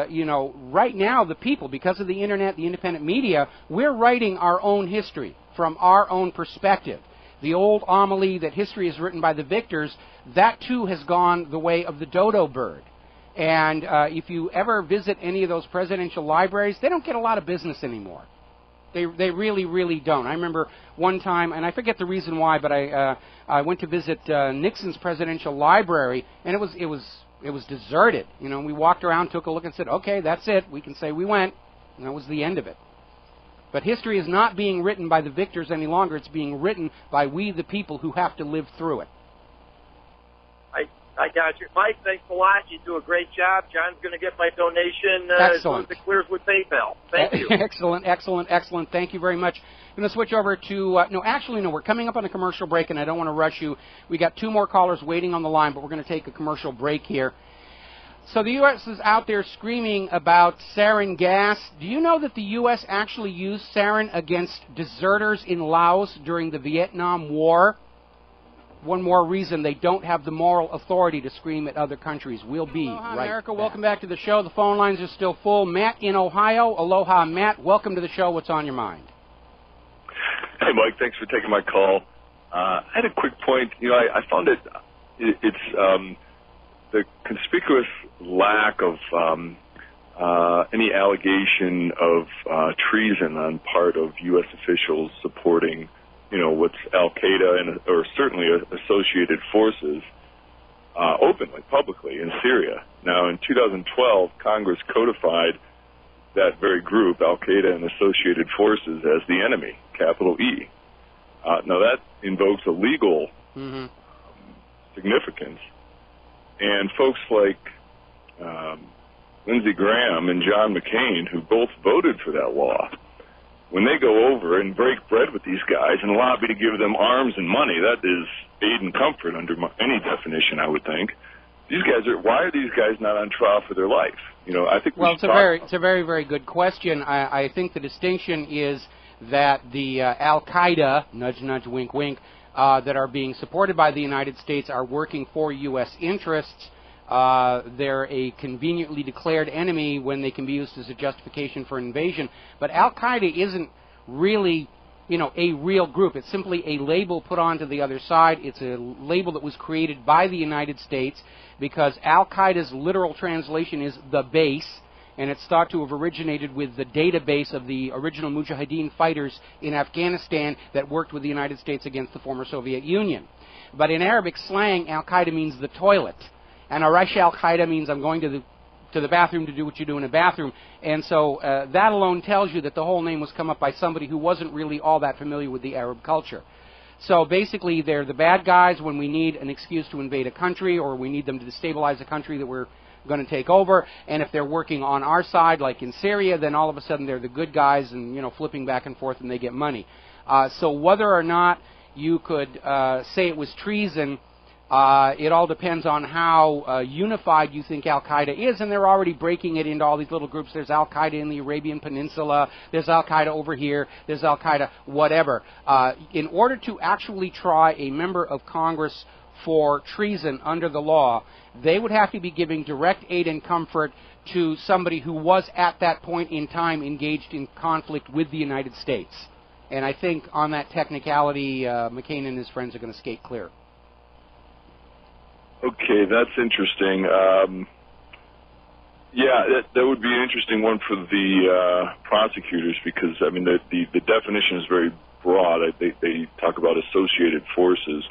you know, right now the people, because of the internet, the independent media, we're writing our own history from our own perspective. The old homily that history is written by the victors, that too has gone the way of the dodo bird. And if you ever visit any of those presidential libraries, they don't get a lot of business anymore. They really, really don't. I remember one time, and I forget the reason why, but I went to visit Nixon's presidential library, and it was deserted. You know, we walked around, took a look, and said, "Okay, that's it. We can say we went." And that was the end of it. But history is not being written by the victors any longer. It's being written by we, the people, who have to live through it. I got you. Mike, thanks a lot. You do a great job. John's going to get my donation as soon as it clears with PayPal. Thank you. Excellent, excellent, excellent. Thank you very much. I'm going to switch over to, no, we're coming up on a commercial break, and I don't want to rush you. We got 2 more callers waiting on the line, but we're going to take a commercial break here. So the U.S. is out there screaming about sarin gas. Do you know that the U.S. actually used sarin against deserters in Laos during the Vietnam War? One more reason they don't have the moral authority to scream at other countries. We'll be Aloha, right America. back. Welcome back to the show. The phone lines are still full. Matt in Ohio. Aloha, Matt. Welcome to the show. What's on your mind? Hey, Mike. Thanks for taking my call. I had a quick point. You know, I found it's the conspicuous lack of any allegation of treason on part of U.S. officials supporting, you know, what's Al-Qaeda or certainly associated forces openly, publicly in Syria. Now, in 2012, Congress codified that very group, Al-Qaeda and associated forces, as the enemy, capital E. Now, that invokes a legal significance. And folks like Lindsey Graham and John McCain, who both voted for that law, when they go over and break bread with these guys and lobby to give them arms and money, that is aid and comfort under any definition, I would think. These guys why are these guys not on trial for their life? You know, I think it's a very, very good question. I think the distinction is that the Al-Qaeda, nudge, nudge, wink, wink, that are being supported by the United States are working for U.S. interests. They're a conveniently declared enemy when they can be used as a justification for invasion. But Al-Qaeda isn't really, you know, a real group. It's simply a label put onto the other side. It's a label that was created by the United States because Al-Qaeda's literal translation is the base, and it's thought to have originated with the database of the original Mujahideen fighters in Afghanistan that worked with the United States against the former Soviet Union. But in Arabic slang, Al-Qaeda means the toilet. And Arash Al-Qaeda means I'm going to the bathroom to do what you do in a bathroom. And so that alone tells you that the whole name was come up by somebody who wasn't really all that familiar with the Arab culture. So basically they're the bad guys when we need an excuse to invade a country or we need them to destabilize a country that we're going to take over. And if they're working on our side, like in Syria, then all of a sudden they're the good guys and, you know, flipping back and forth and they get money. So whether or not you could say it was treason, it all depends on how unified you think Al-Qaeda is, and they're already breaking it into all these little groups. There's Al-Qaeda in the Arabian Peninsula, there's Al-Qaeda over here, there's Al-Qaeda whatever. In order to actually try a member of Congress for treason under the law, they would have to be giving direct aid and comfort to somebody who was at that point in time engaged in conflict with the United States. And I think on that technicality, McCain and his friends are going to skate clear. Okay, that's interesting. Yeah, that would be an interesting one for the prosecutors because, I mean, the definition is very broad. They talk about associated forces,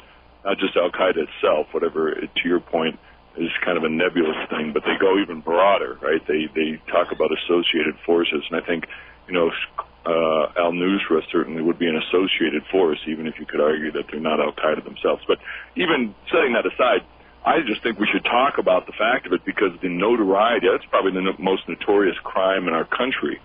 not just Al-Qaeda itself, whatever, to your point, is kind of a nebulous thing, but they go even broader, right? They talk about associated forces, and I think, you know, Al-Nusra certainly would be an associated force, even if you could argue that they're not Al-Qaeda themselves. But even setting that aside, I just think we should talk about the fact of it because the notoriety, that's probably the most notorious crime in our country,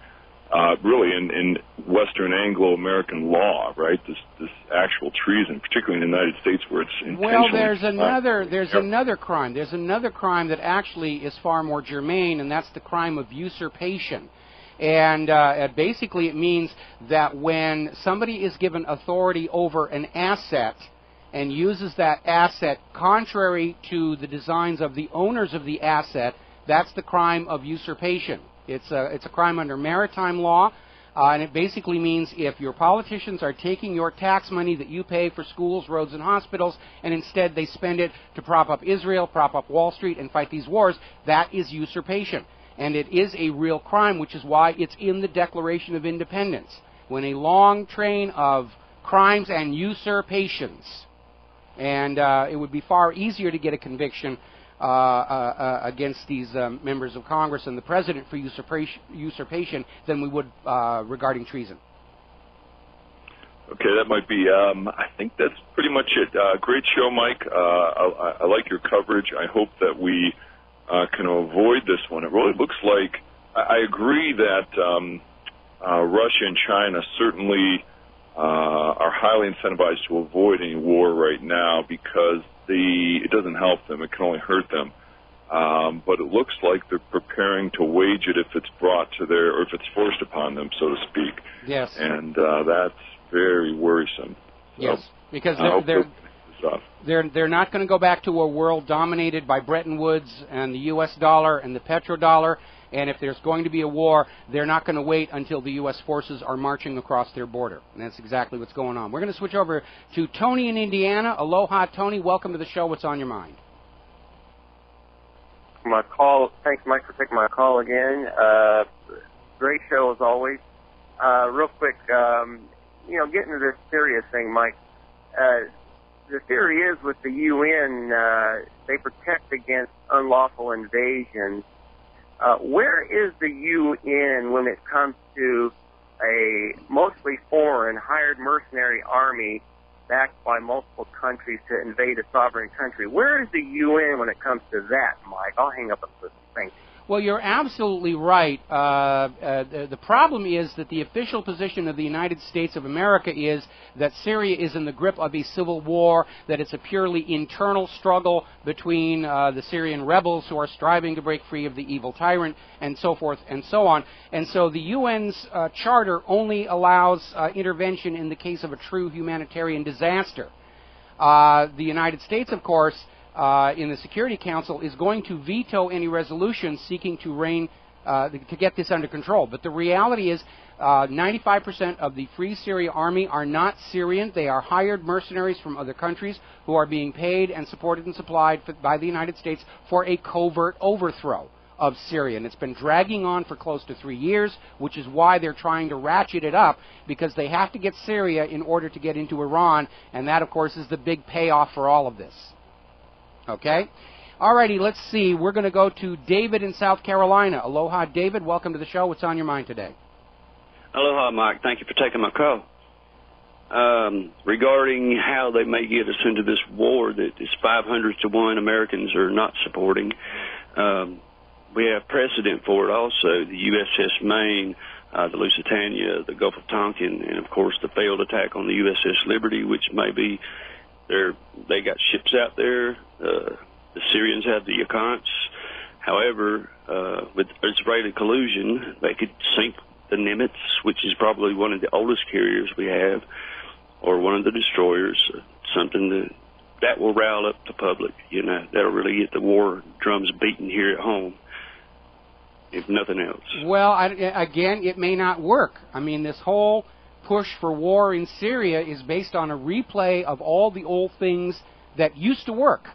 really in Western Anglo-American law, right? This actual treason, particularly in the United States where it's intentional. Well, there's another crime. There's another crime that actually is far more germane, and that's the crime of usurpation. And basically it means that when somebody is given authority over an asset and uses that asset contrary to the designs of the owners of the asset, that's the crime of usurpation. It's a crime under maritime law, and it basically means if your politicians are taking your tax money that you pay for schools, roads, and hospitals, and instead they spend it to prop up Israel, prop up Wall Street, and fight these wars, that is usurpation. And it is a real crime, which is why it's in the Declaration of Independence. When a long train of crimes and usurpations, and it would be far easier to get a conviction against these members of Congress and the President for usurpation than we would regarding treason. Okay, that might be, I think that's pretty much it. Great show, Mike. I like your coverage. I hope that we can avoid this one. It really looks like, I agree that Russia and China certainly are highly incentivized to avoid any war right now because it doesn't help them. It can only hurt them. But it looks like they're preparing to wage it if it's brought to or if it's forced upon them, so to speak. Yes. And that's very worrisome. Yes, so because they're not going to go back to a world dominated by Bretton Woods and the U.S. dollar and the petrodollar. And if there's going to be a war, they're not going to wait until the U.S. forces are marching across their border. And that's exactly what's going on. We're going to switch over to Tony in Indiana. Aloha, Tony. Welcome to the show. What's on your mind? My call. Thanks, Mike, for taking my call again. Great show as always. Real quick, getting to this Syria thing, Mike. The theory is with the UN, they protect against unlawful invasion. Where is the UN when it comes to a mostly foreign, hired mercenary army backed by multiple countries to invade a sovereign country? Where is the UN when it comes to that, Mike? I'll hang up and listen. Thank you. Well, you're absolutely right. The problem is that the official position of the United States of America is that Syria is in the grip of a civil war, that it's a purely internal struggle between the Syrian rebels who are striving to break free of the evil tyrant, and so forth and so on. And so the UN's charter only allows intervention in the case of a true humanitarian disaster. The United States, of course, in the Security Council is going to veto any resolution seeking to get this under control. But the reality is 95% of the Free Syria Army are not Syrian. They are hired mercenaries from other countries who are being paid and supported and supplied by the United States for a covert overthrow of Syria. And it's been dragging on for close to 3 years, which is why they're trying to ratchet it up, because they have to get Syria in order to get into Iran, and that, of course, is the big payoff for all of this. Okay? Alrighty, let's see. We're going to go to David in South Carolina. Aloha, David. Welcome to the show. What's on your mind today? Aloha, Mike. Thank you for taking my call. Regarding how they may get us into this war that is 500 to 1 Americans are not supporting, we have precedent for it also. The USS Maine, the Lusitania, the Gulf of Tonkin, and, of course, the failed attack on the USS Liberty, which may be they got ships out there. The Syrians have the Yakounts. However, with Israeli collusion, they could sink the Nimitz, which is probably one of the oldest carriers we have, or one of the destroyers, something that will rile up the public. That'll really get the war drums beating here at home, if nothing else. Well, again, it may not work. I mean, this whole push for war in Syria is based on a replay of all the old things that used to work,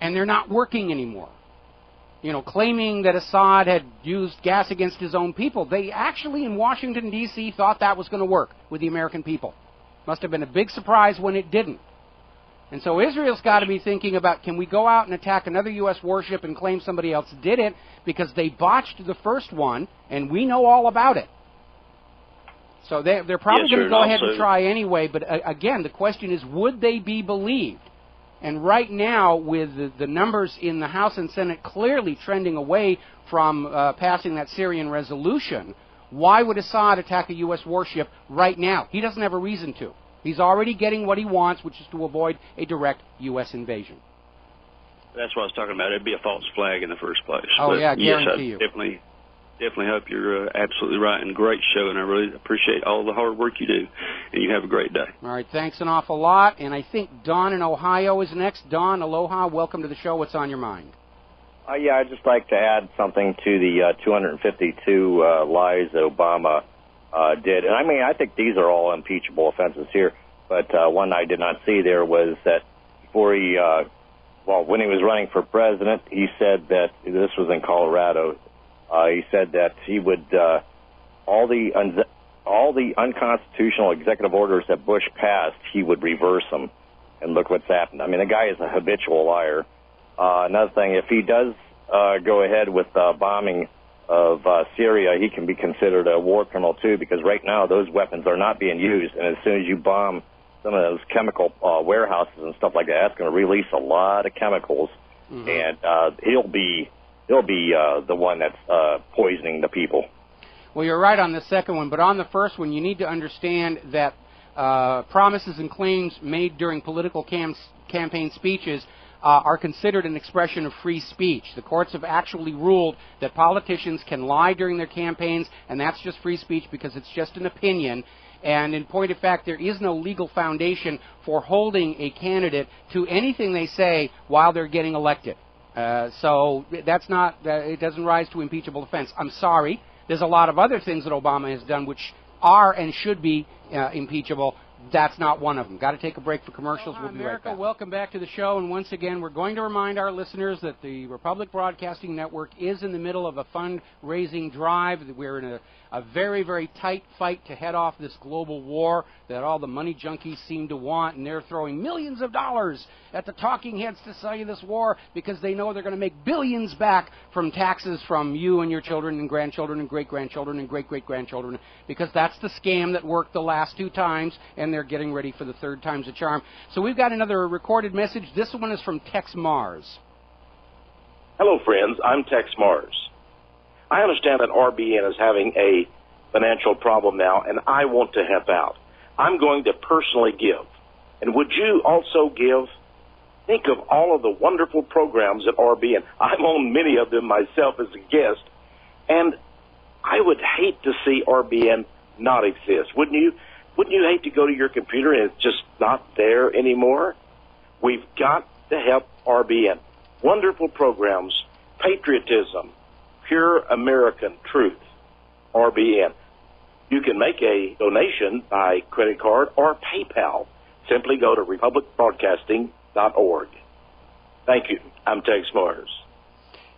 and they're not working anymore. Claiming that Assad had used gas against his own people. They actually, in Washington, D.C., thought that was going to work with the American people. Must have been a big surprise when it didn't. And so Israel's got to be thinking about, can we go out and attack another U.S. warship and claim somebody else did it because they botched the first one, and we know all about it. So they're probably going to go ahead and try anyway, but again, the question is, would they be believed? And right now, with the numbers in the House and Senate clearly trending away from passing that Syrian resolution, why would Assad attack a U.S. warship right now? He doesn't have a reason to. He's already getting what he wants, which is to avoid a direct U.S. invasion. That's what I was talking about. It'd be a false flag in the first place. Oh, but yeah, I guarantee you. Definitely Definitely hope you're absolutely right, and great show, and I really appreciate all the hard work you do, and you have a great day. All right, thanks an awful lot, and I think Don in Ohio is next. Don, aloha, welcome to the show. What's on your mind? Yeah, I'd just like to add something to the 252 lies that Obama did. And I mean, I think these are all impeachable offenses here, but one I did not see there was that before he, when he was running for president, he said that, this was in Colorado, he said that he would, all the unconstitutional executive orders that Bush passed, he would reverse them. And look what's happened. I mean, the guy is a habitual liar. Another thing, if he does go ahead with bombing of Syria, he can be considered a war criminal, too, because right now those weapons are not being used. And as soon as you bomb some of those chemical warehouses and stuff like that, that's going to release a lot of chemicals. Mm-hmm. And he'll be the one that's poisoning the people. Well, you're right on the second one, but on the first one, you need to understand that promises and claims made during political campaign speeches are considered an expression of free speech. The courts have actually ruled that politicians can lie during their campaigns, and that's just free speech because it's just an opinion. And in point of fact, there is no legal foundation for holding a candidate to anything they say while they're getting elected. So that's not, it doesn't rise to impeachable offense. I'm sorry. There's a lot of other things that Obama has done which are and should be impeachable. That's not one of them. Got to take a break for commercials. We'll be right back. Welcome back to the show. And once again, we're going to remind our listeners that the Republic Broadcasting Network is in the middle of a fundraising drive. We're in a very, very tight fight to head off this global war that all the money junkies seem to want. And they're throwing millions of dollars at the talking heads to sell you this war because they know they're going to make billions back from taxes from you and your children and grandchildren and great-grandchildren and great-great-grandchildren, because that's the scam that worked the last 2 times, and they're getting ready for the 3rd time's a charm. So we've got another recorded message. This one is from Tex Mars. Hello, friends. I'm Tex Mars. I understand that RBN is having a financial problem now, and I want to help out. I'm going to personally give. And would you also give? Think of all of the wonderful programs at RBN. I'm on many of them myself as a guest, and I would hate to see RBN not exist. Wouldn't you? Wouldn't you hate to go to your computer and it's just not there anymore? We've got to help RBN. Wonderful programs, patriotism, pure American truth, RBN. You can make a donation by credit card or PayPal. Simply go to republicbroadcasting.org. Thank you. I'm Tex Mars.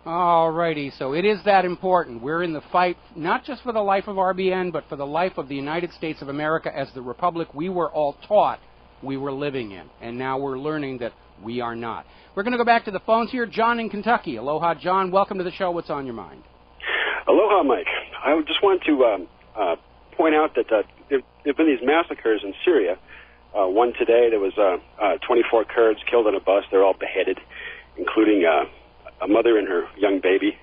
All righty, so it is that important. We're in the fight not just for the life of RBN, but for the life of the United States of America as the republic we were all taught we were living in. And now we're learning that we are not. We're going to go back to the phones here. John in Kentucky. Aloha, John. Welcome to the show. What's on your mind? Aloha, Mike. I just wanted to point out that there have been these massacres in Syria. One today, there was 24 Kurds killed on a bus. They're all beheaded, including a mother and her young baby.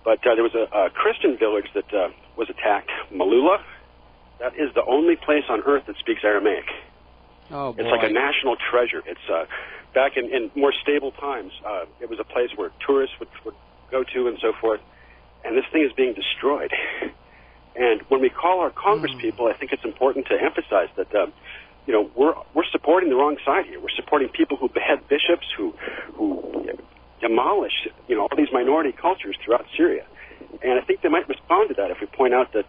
But there was a Christian village that was attacked, Malula. That is the only place on earth that speaks Aramaic. Oh, boy. It's like a national treasure. It's back in more stable times. It was a place where tourists would go to and so forth. And this thing is being destroyed. And when we call our Congress people, I think it's important to emphasize that we're supporting the wrong side here. We're supporting people who behead bishops, who demolish all these minority cultures throughout Syria. And I think they might respond to that if we point out that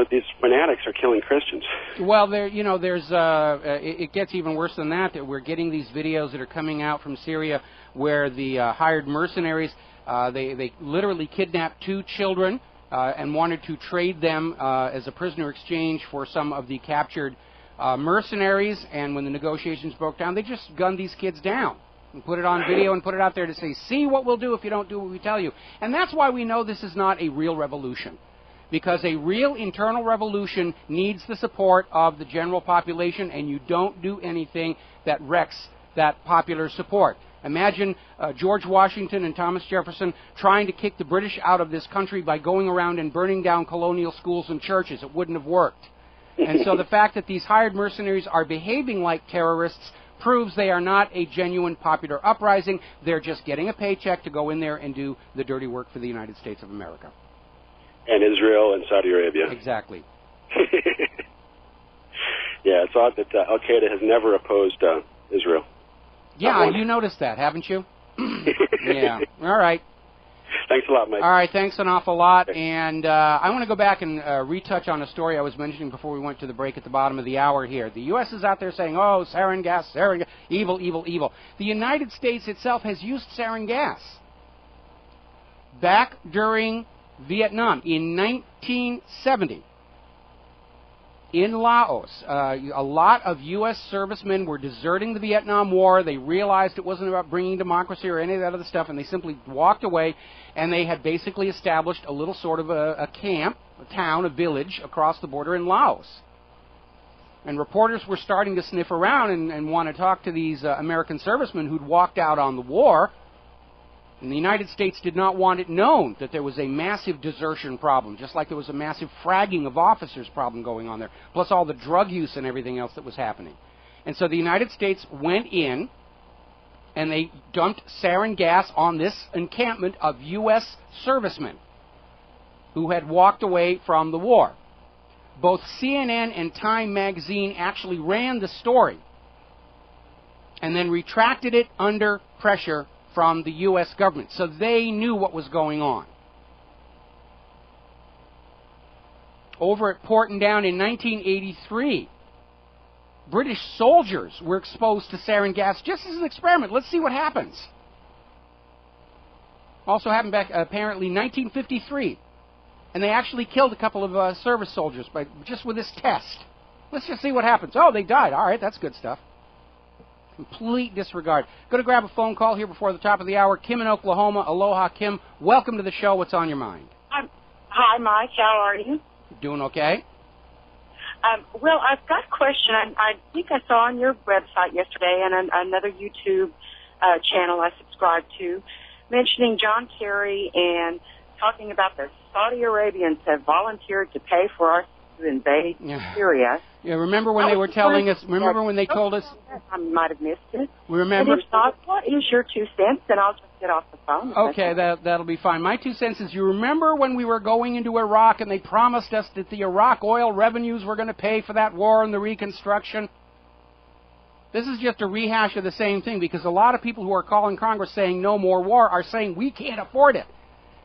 these fanatics are killing Christians. Well, it gets even worse than that. That we're getting these videos that are coming out from Syria where the hired mercenaries they literally kidnapped 2 children and wanted to trade them as a prisoner exchange for some of the captured mercenaries. And when the negotiations broke down, they just gunned these kids down and put it on video and put it out there to say, see what we'll do if you don't do what we tell you. And that's why we know this is not a real revolution. Because a real internal revolution needs the support of the general population, and you don't do anything that wrecks that popular support. Imagine George Washington and Thomas Jefferson trying to kick the British out of this country by going around and burning down colonial schools and churches. It wouldn't have worked. And so the fact that these hired mercenaries are behaving like terrorists proves they are not a genuine popular uprising. They're just getting a paycheck to go in there and do the dirty work for the United States of America. And Israel and Saudi Arabia. Exactly. Yeah, it's odd that Al-Qaeda has never opposed Israel. Yeah, you noticed that, haven't you? Yeah. All right. Thanks a lot, Mike. All right, thanks an awful lot. And I want to go back and retouch on a story I was mentioning before we went to the break at the bottom of the hour here. The U.S. is out there saying, oh, sarin gas, evil, evil, evil. The United States itself has used sarin gas. Back during Vietnam in 1970, in Laos, a lot of U.S. servicemen were deserting the Vietnam War. They realized it wasn't about bringing democracy or any of that other stuff, and they simply walked away, and they had basically established a little sort of a camp, a town, a village across the border in Laos. And reporters were starting to sniff around and want to talk to these American servicemen who'd walked out on the war. And the United States did not want it known that there was a massive desertion problem, just like there was a massive fragging of officers problem going on there, plus all the drug use and everything else that was happening. And so the United States went in, and they dumped sarin gas on this encampment of U.S. servicemen who had walked away from the war. Both CNN and Time magazine actually ran the story and then retracted it under pressure from the U.S. government, so they knew what was going on. Over at Portendown in 1983, British soldiers were exposed to sarin gas just as an experiment. Let's see what happens. Also happened back apparently 1953, and they actually killed a couple of service soldiers just with this test. Let's just see what happens. Oh, they died. All right, that's good stuff. Complete disregard. Going to grab a phone call here before the top of the hour. Kim in Oklahoma. Aloha, Kim. Welcome to the show. What's on your mind? Hi, Mike. How are you? Doing okay? Well, I've got a question. I think I saw on your website yesterday and another YouTube channel I subscribe to mentioning John Kerry and talking about the Saudi Arabians have volunteered to pay for us to invade Syria. Yeah, remember when they were telling us, remember when they told us? I might have missed it. Remember? And if not, what is your 2 cents? And I'll just get off the phone. Okay, that'll be fine. My 2 cents is, you remember when we were going into Iraq and they promised us that the Iraq oil revenues were going to pay for that war and the reconstruction? This is just a rehash of the same thing, because a lot of people who are calling Congress saying no more war are saying we can't afford it.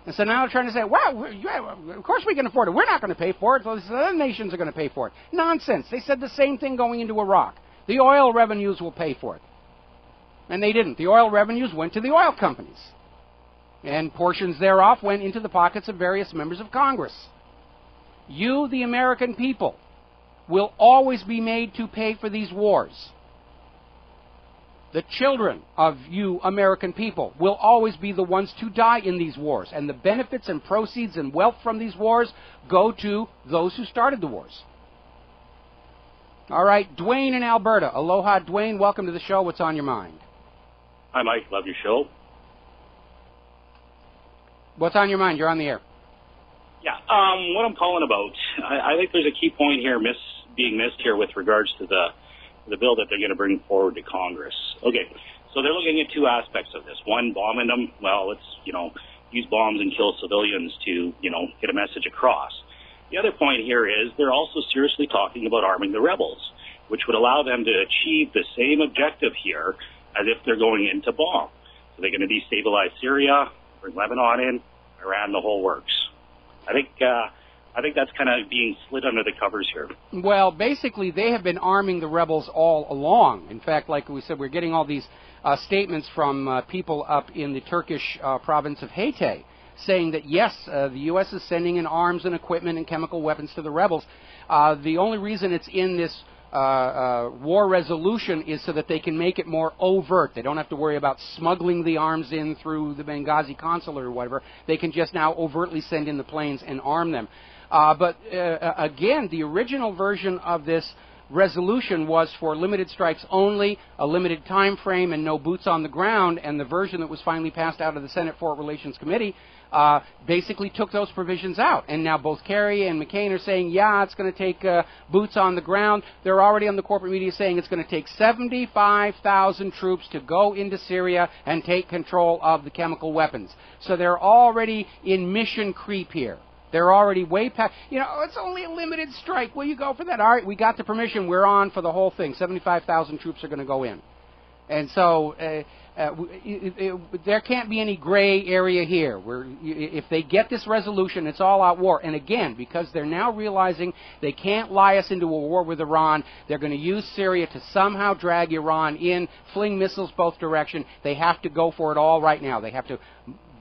And so now they're trying to say, well, yeah, of course we can afford it. We're not going to pay for it. So the other nations are going to pay for it. Nonsense. They said the same thing going into Iraq. The oil revenues will pay for it. And they didn't. The oil revenues went to the oil companies. And portions thereof went into the pockets of various members of Congress. You, the American people, will always be made to pay for these wars. The children of you American people will always be the ones to die in these wars. And the benefits and proceeds and wealth from these wars go to those who started the wars. All right, Dwayne in Alberta. Aloha, Dwayne. Welcome to the show. What's on your mind? Hi, Mike. Love your show. What's on your mind? You're on the air. Yeah, what I'm calling about, I think there's a key point here being missed here with regards to the bill that they're going to bring forward to Congress. Okay, so they're looking at 2 aspects of this. One, bombing them. Well, let's, use bombs and kill civilians to, get a message across. The other point here is they're also seriously talking about arming the rebels, which would allow them to achieve the same objective here as if they're going in to bomb. So they're going to destabilize Syria, bring Lebanon in, Iran, the whole works. I think that's kind of being slid under the covers here. Well, basically, they have been arming the rebels all along. In fact, like we said, we're getting all these statements from people up in the Turkish province of Hatay saying that, yes, the U.S. is sending in arms and equipment and chemical weapons to the rebels. The only reason it's in this war resolution is so that they can make it more overt. They don't have to worry about smuggling the arms in through the Benghazi consulate or whatever. They can just now overtly send in the planes and arm them. But again, the original version of this resolution was for limited strikes only, a limited time frame, and no boots on the ground. And the version that was finally passed out of the Senate Foreign Relations Committee basically took those provisions out. And now both Kerry and McCain are saying, yeah, it's going to take boots on the ground. They're already on the corporate media saying it's going to take 75,000 troops to go into Syria and take control of the chemical weapons. So they're already in mission creep here. They're already way past. It's only a limited strike. Will you go for that? All right, we got the permission. We're on for the whole thing. 75,000 troops are going to go in. And so there can't be any gray area here. If they get this resolution, it's all-out war. And again, because they're now realizing they can't lie us into a war with Iran, they're going to use Syria to somehow drag Iran in, fling missiles both directions. They have to go for it all right now. They have to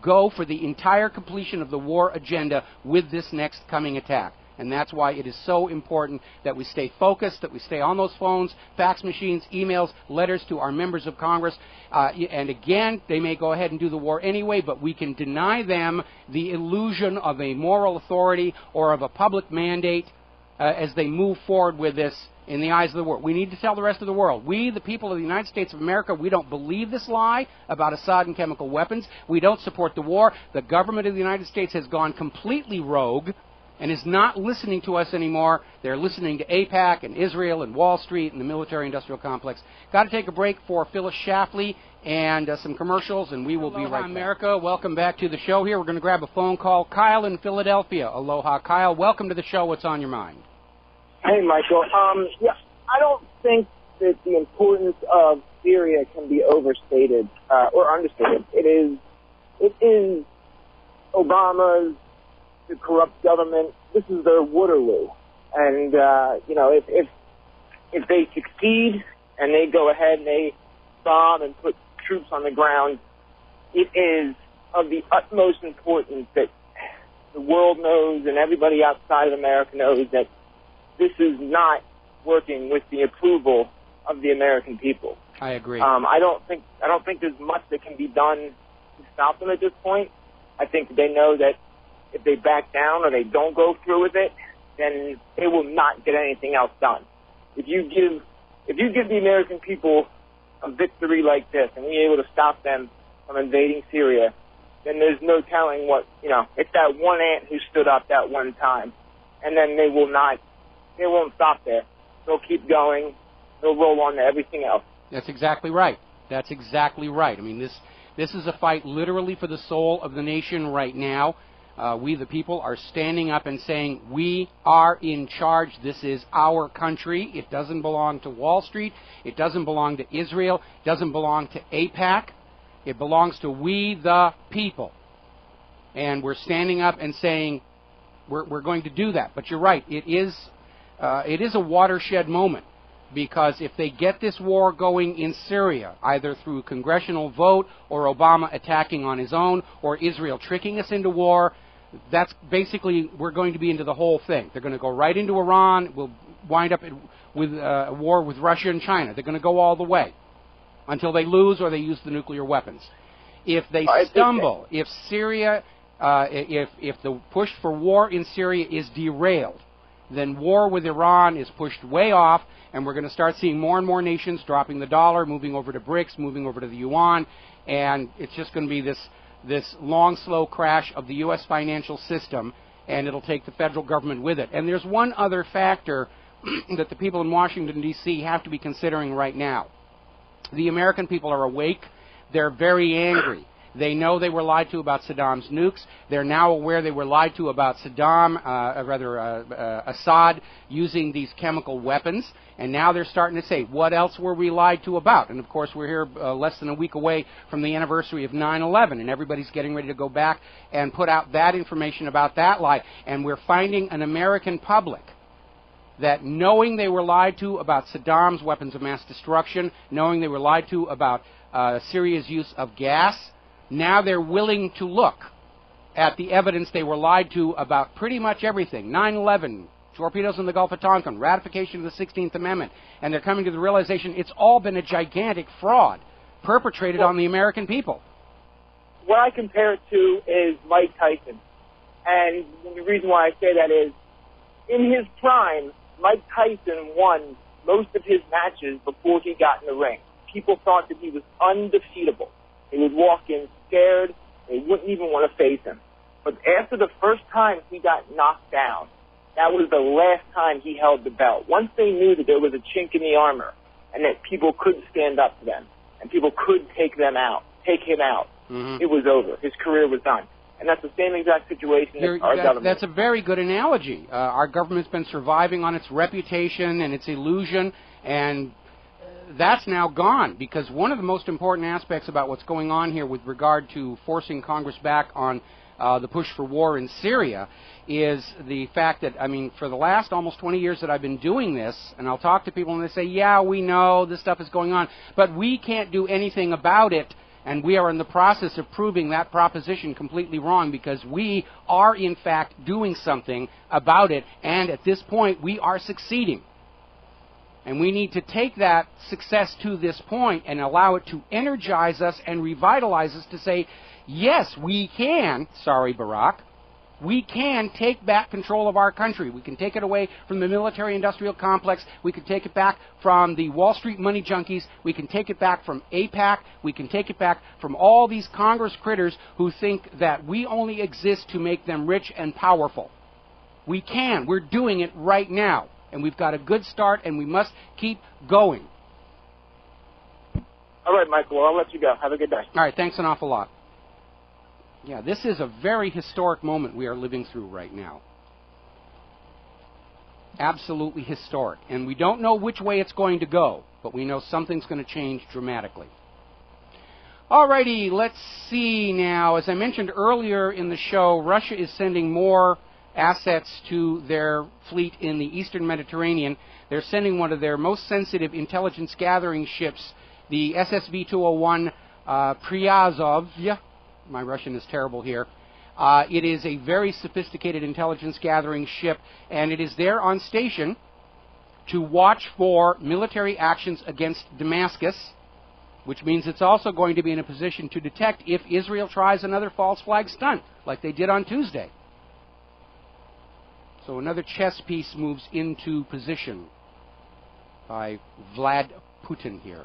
go for the entire completion of the war agenda with this next coming attack. And that's why it is so important that we stay focused, that we stay on those phones, fax machines, emails, letters to our members of Congress. And again, they may go ahead and do the war anyway, but we can deny them the illusion of a moral authority or of a public mandate as they move forward with this in the eyes of the world. We need to tell the rest of the world. We, the people of the United States of America, we don't believe this lie about Assad and chemical weapons. We don't support the war. The government of the United States has gone completely rogue and is not listening to us anymore. They're listening to AIPAC and Israel and Wall Street and the military-industrial complex. Got to take a break for Phyllis Schlafly and some commercials, and we will be right back. America, welcome back to the show here. We're going to grab a phone call. Kyle in Philadelphia. Aloha, Kyle. Welcome to the show. What's on your mind? Hey, Michael. I don't think that the importance of Syria can be overstated or understated. It is Obama's the corrupt government. This is their Waterloo, and if they succeed and they go ahead and they bomb and put troops on the ground, it is of the utmost importance that the world knows and everybody outside of America knows that this is not working with the approval of the American people. I agree. I don't think there's much that can be done to stop them at this point. I think they know that if they back down or they don't go through with it, then they will not get anything else done. If you give the American people a victory like this and we're able to stop them from invading Syria, then there's no telling what, it's that one ant who stood up that one time. And then they won't stop there. They'll keep going. They'll roll on to everything else. That's exactly right. That's exactly right. I mean, this is a fight literally for the soul of the nation right now. We, the people, are standing up and saying, we are in charge. This is our country. It doesn't belong to Wall Street. It doesn't belong to Israel. It doesn't belong to AIPAC. It belongs to we, the people. And we're standing up and saying, we're going to do that. But you're right. It is a watershed moment. Because if they get this war going in Syria, either through congressional vote or Obama attacking on his own or Israel tricking us into war, that's basically, we're going to be into the whole thing. They're going to go right into Iran. We'll wind up with a war with Russia and China. They're going to go all the way until they lose or they use the nuclear weapons. If they stumble, if Syria, if the push for war in Syria is derailed, then war with Iran is pushed way off, and we're going to start seeing more and more nations dropping the dollar, moving over to BRICS, moving over to the yuan, and it's just going to be this long, slow crash of the U.S. financial system, and it'll take the federal government with it. And there's one other factor that the people in Washington, D.C. have to be considering right now. The American people are awake. They're very angry. They know they were lied to about Saddam's nukes. They're now aware they were lied to about Assad using these chemical weapons. And now they're starting to say, what else were we lied to about? And, of course, we're here less than a week away from the anniversary of 9/11, and everybody's getting ready to go back and put out that information about that lie. And we're finding an American public that knowing they were lied to about Saddam's weapons of mass destruction, knowing they were lied to about Syria's use of gas, now they're willing to look at the evidence they were lied to about pretty much everything. 9/11, torpedoes in the Gulf of Tonkin, ratification of the 16th Amendment, and they're coming to the realization it's all been a gigantic fraud perpetrated on the American people. What I compare it to is Mike Tyson. And the reason why I say that is, in his prime, Mike Tyson won most of his matches before he got in the ring. People thought that he was undefeatable. They would walk in scared. They wouldn't even want to face him. But after the first time he got knocked down, that was the last time he held the belt. Once they knew that there was a chink in the armor and that people could stand up to them and people could take him out, it was over. His career was done. And that's the same exact situation as our government. That's a very good analogy. Our government's been surviving on its reputation and its illusion, and that's now gone, because one of the most important aspects about what's going on here with regard to forcing Congress back on the push for war in Syria is the fact that, I mean, for the last almost 20 years that I've been doing this, and I'll talk to people and they say, yeah, we know this stuff is going on, but we can't do anything about it, and we are in the process of proving that proposition completely wrong, because we are, in fact, doing something about it, and at this point, we are succeeding. And we need to take that success to this point and allow it to energize us and revitalize us to say, yes, we can, sorry, Barack, we can take back control of our country. We can take it away from the military-industrial complex. We can take it back from the Wall Street money junkies. We can take it back from AIPAC. We can take it back from all these Congress critters who think that we only exist to make them rich and powerful. We can. We're doing it right now. And we've got a good start, and we must keep going. All right, Michael, I'll let you go. Have a good day. All right, thanks an awful lot. Yeah, this is a very historic moment we are living through right now. Absolutely historic. And we don't know which way it's going to go, but we know something's going to change dramatically. All righty, let's see now. As I mentioned earlier in the show, Russia is sending more assets to their fleet in the eastern Mediterranean. They're sending one of their most sensitive intelligence gathering ships, the SSV-201 Pryazov. Yeah, my Russian is terrible here. It is a very sophisticated intelligence gathering ship, and it is there on station to watch for military actions against Damascus, which means it's also going to be in a position to detect if Israel tries another false flag stunt, like they did on Tuesday. So another chess piece moves into position by Vlad Putin here.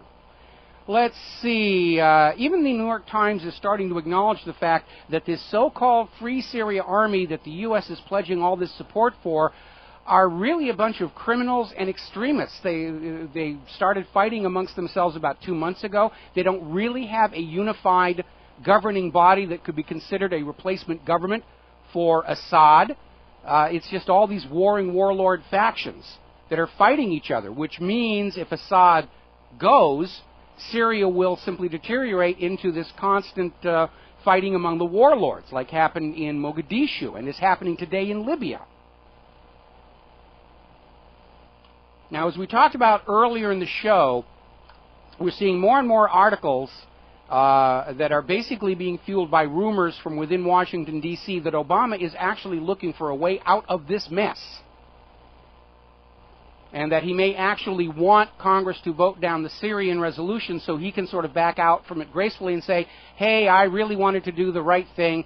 Let's see. Even the New York Times is starting to acknowledge the fact that this so-called Free Syria Army that the U.S. is pledging all this support for are really a bunch of criminals and extremists. They started fighting amongst themselves about 2 months ago. They don't really have a unified governing body that could be considered a replacement government for Assad. It's just all these warring warlord factions that are fighting each other, which means if Assad goes, Syria will simply deteriorate into this constant fighting among the warlords, like happened in Mogadishu and is happening today in Libya. Now, as we talked about earlier in the show, we're seeing more and more articles that are basically being fueled by rumors from within Washington, D.C. that Obama is actually looking for a way out of this mess, and that he may actually want Congress to vote down the Syrian resolution so he can sort of back out from it gracefully and say, hey, I really wanted to do the right thing,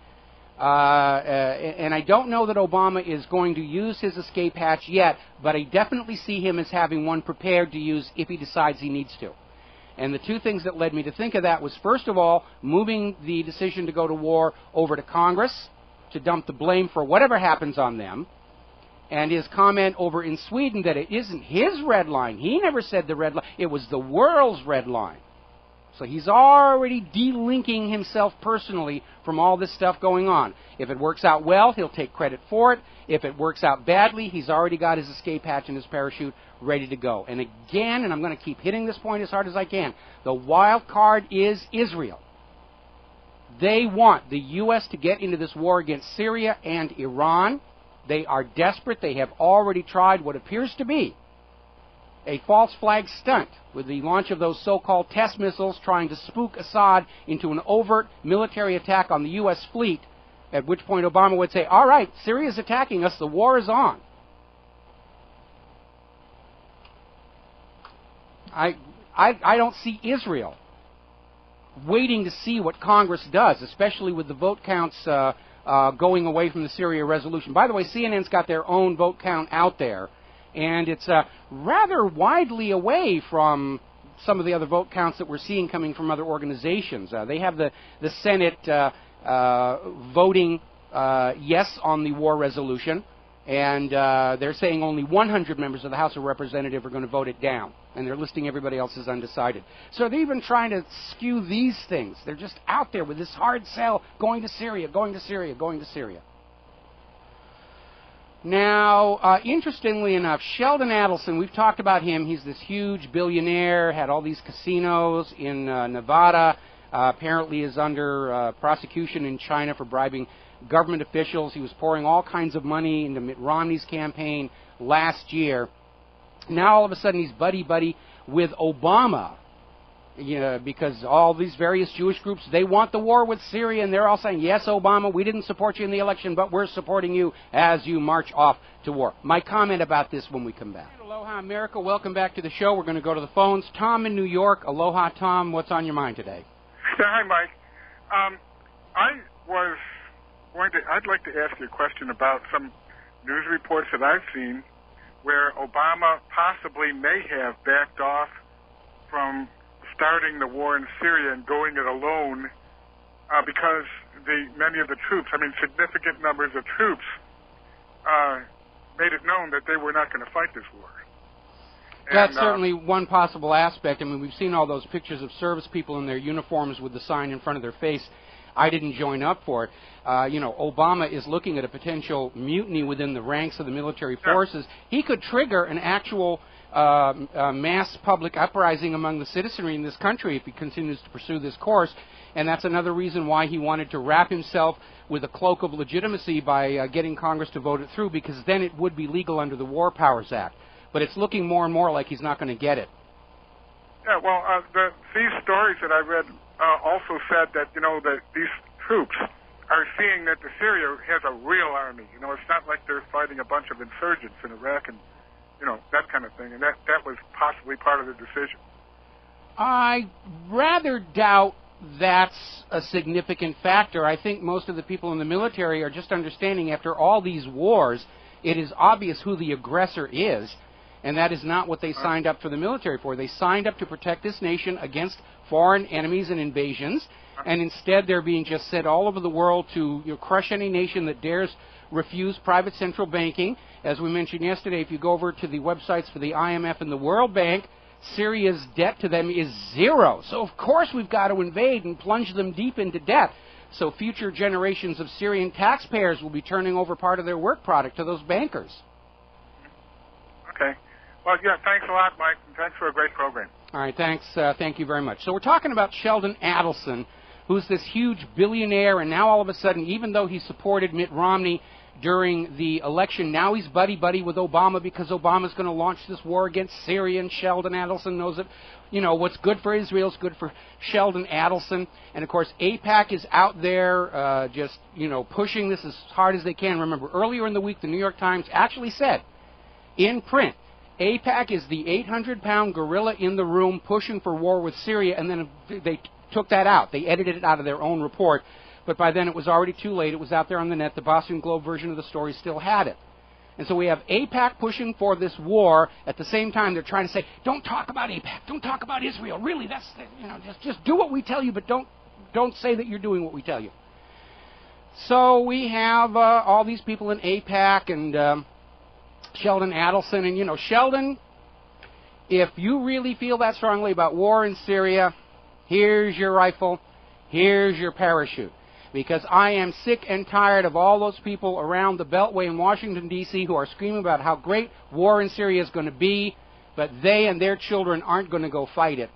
and I don't know that Obama is going to use his escape hatch yet, but I definitely see him as having one prepared to use if he decides he needs to. And the two things that led me to think of that was, first of all, moving the decision to go to war over to Congress to dump the blame for whatever happens on them, and his comment over in Sweden that it isn't his red line. He never said the red line. It was the world's red line. So he's already delinking himself personally from all this stuff going on. If it works out well, he'll take credit for it. If it works out badly, he's already got his escape hatch and his parachute ready to go. And again, and I'm going to keep hitting this point as hard as I can, the wild card is Israel. They want the U.S. to get into this war against Syria and Iran. They are desperate. They have already tried what appears to be a false flag stunt with the launch of those so-called test missiles trying to spook Assad into an overt military attack on the U.S. fleet, at which point Obama would say, all right, Syria's attacking us, the war is on. I don't see Israel waiting to see what Congress does, especially with the vote counts going away from the Syria resolution. By the way, CNN's got their own vote count out there, and it's rather widely away from some of the other vote counts that we're seeing coming from other organizations. They have the Senate voting yes on the war resolution, And they're saying only 100 members of the House of Representatives are going to vote it down. And they're listing everybody else as undecided. So they're even trying to skew these things. They're just out there with this hard sell, going to Syria, going to Syria, going to Syria. Now, interestingly enough, Sheldon Adelson, we've talked about him. He's this huge billionaire, had all these casinos in Nevada, apparently is under prosecution in China for bribing government officials. He was pouring all kinds of money into Mitt Romney's campaign last year. Now, all of a sudden, he's buddy-buddy with Obama. Because all these various Jewish groups, they want the war with Syria, and they're all saying, yes, Obama, we didn't support you in the election, but we're supporting you as you march off to war. My comment about this when we come back. Aloha, America. Welcome back to the show. We're going to go to the phones. Tom in New York. Aloha, Tom. What's on your mind today? Hi, Mike. I'd like to ask you a question about some news reports that I've seen where Obama possibly may have backed off from starting the war in Syria and going it alone because many of the troops, significant numbers of troops, made it known that they were not going to fight this war. That's certainly one possible aspect. We've seen all those pictures of service people in their uniforms with the sign in front of their face, I didn't join up for it. Obama is looking at a potential mutiny within the ranks of the military forces. He could trigger an actual mass public uprising among the citizenry in this country if he continues to pursue this course, and that's another reason why he wanted to wrap himself with a cloak of legitimacy by getting Congress to vote it through, because then it would be legal under the War Powers Act. But it's looking more and more like he's not going to get it. Yeah, well, these stories that I read also said that, that these troops are seeing that Syria has a real army. It's not like they're fighting a bunch of insurgents in Iraq and that kind of thing, and that was possibly part of the decision. I rather doubt that's a significant factor. I think most of the people in the military are just understanding after all these wars, it is obvious who the aggressor is, and that is not what they signed up for the military for. They signed up to protect this nation against foreign enemies and invasions, and instead they're being just sent all over the world to crush any nation that dares refuse private central banking. As we mentioned yesterday, if you go over to the websites for the IMF and the World Bank, Syria's debt to them is zero. So of course we've got to invade and plunge them deep into debt. So future generations of Syrian taxpayers will be turning over part of their work product to those bankers. Okay. Well, yeah, thanks a lot, Mike, and thanks for a great program. All right, thanks. Thank you very much. So we're talking about Sheldon Adelson, who's this huge billionaire, and now all of a sudden, even though he supported Mitt Romney during the election, now he's buddy-buddy with Obama because Obama's going to launch this war against Syria, and Sheldon Adelson knows that, what's good for Israel is good for Sheldon Adelson. And, of course, AIPAC is out there just, pushing this as hard as they can. Remember, earlier in the week, the New York Times actually said in print, AIPAC is the 800-pound gorilla in the room pushing for war with Syria, and then they took that out. They edited it out of their own report, but by then it was already too late. It was out there on the net. The Boston Globe version of the story still had it. And so we have AIPAC pushing for this war. At the same time, they're trying to say, don't talk about AIPAC. Don't talk about Israel. Really, that's, just do what we tell you, but don't say that you're doing what we tell you. So we have all these people in AIPAC and Sheldon Adelson. And, Sheldon, if you really feel that strongly about war in Syria, here's your rifle, here's your parachute. Because I am sick and tired of all those people around the Beltway in Washington, D.C. who are screaming about how great war in Syria is going to be, but they and their children aren't going to go fight it.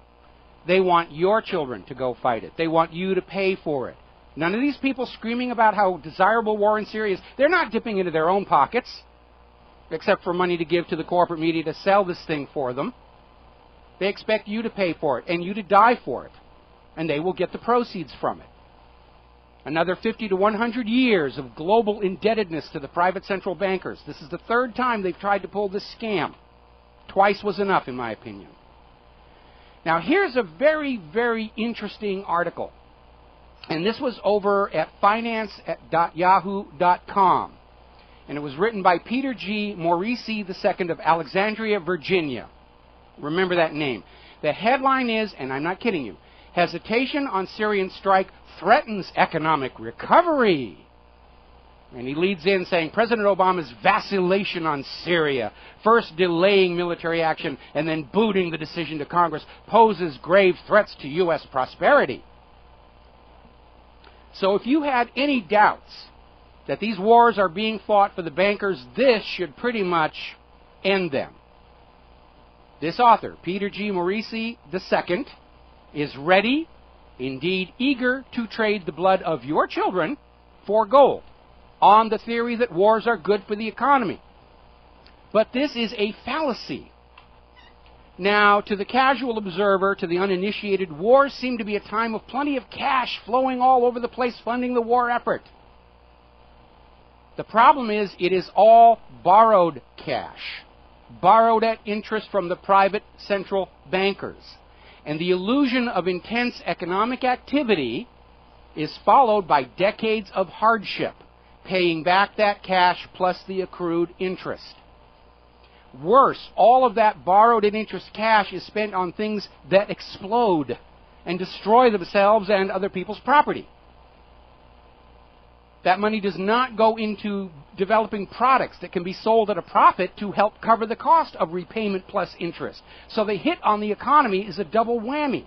They want your children to go fight it. They want you to pay for it. None of these people screaming about how desirable war in Syria is, they're not dipping into their own pockets, except for money to give to the corporate media to sell this thing for them. They expect you to pay for it and you to die for it, and they will get the proceeds from it. Another 50 to 100 years of global indebtedness to the private central bankers. This is the third time they've tried to pull this scam. Twice was enough, in my opinion. Now, here's a very, very interesting article. And this was over at finance.yahoo.com. And it was written by Peter G. Morisi II of Alexandria, Virginia. Remember that name. The headline is, and I'm not kidding you, hesitation on Syrian strike threatens economic recovery. And he leads in saying President Obama's vacillation on Syria, first delaying military action and then booting the decision to Congress, poses grave threats to U.S. prosperity. So if you had any doubts that these wars are being fought for the bankers, this should pretty much end them. This author, Peter G. Morisi II, is ready, indeed eager, to trade the blood of your children for gold, on the theory that wars are good for the economy. But this is a fallacy. Now, to the casual observer, to the uninitiated, wars seem to be a time of plenty of cash flowing all over the place funding the war effort. The problem is, it is all borrowed cash, borrowed at interest from the private central bankers. And the illusion of intense economic activity is followed by decades of hardship, paying back that cash plus the accrued interest. Worse, all of that borrowed and interest cash is spent on things that explode and destroy themselves and other people's property. That money does not go into developing products that can be sold at a profit to help cover the cost of repayment plus interest. So the hit on the economy is a double whammy.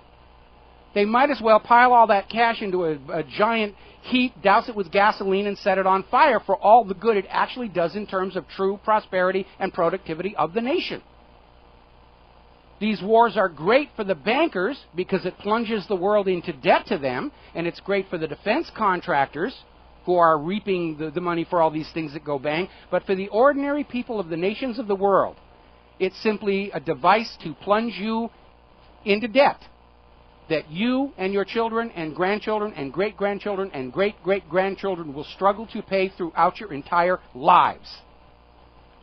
They might as well pile all that cash into a giant heap, douse it with gasoline, and set it on fire for all the good it actually does in terms of true prosperity and productivity of the nation. These wars are great for the bankers because it plunges the world into debt to them, and it's great for the defense contractors who are reaping the money for all these things that go bang. But for the ordinary people of the nations of the world, it's simply a device to plunge you into debt that you and your children and grandchildren and great-grandchildren and great-great-grandchildren will struggle to pay throughout your entire lives.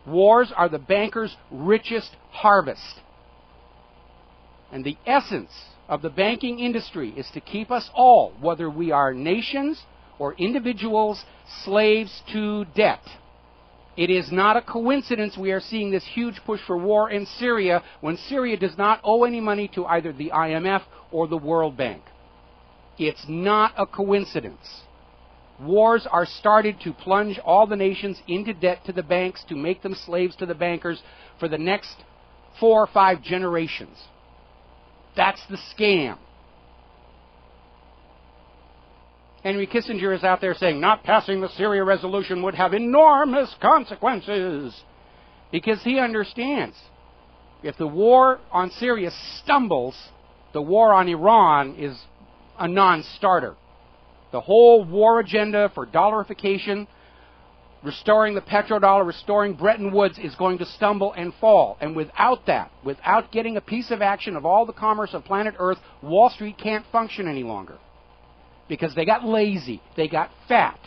Wars are the bankers' richest harvest. And the essence of the banking industry is to keep us all, whether we are nations or individuals, slaves to debt. It is not a coincidence we are seeing this huge push for war in Syria when Syria does not owe any money to either the IMF or the World Bank. It's not a coincidence. Wars are started to plunge all the nations into debt to the banks, to make them slaves to the bankers for the next 4 or 5 generations. That's the scam. Henry Kissinger is out there saying not passing the Syria resolution would have enormous consequences, because he understands if the war on Syria stumbles, the war on Iran is a non-starter. The whole war agenda for dollarification, restoring the petrodollar, restoring Bretton Woods is going to stumble and fall. And without that, without getting a piece of action of all the commerce of planet Earth, Wall Street can't function any longer. Because they got lazy, they got fat.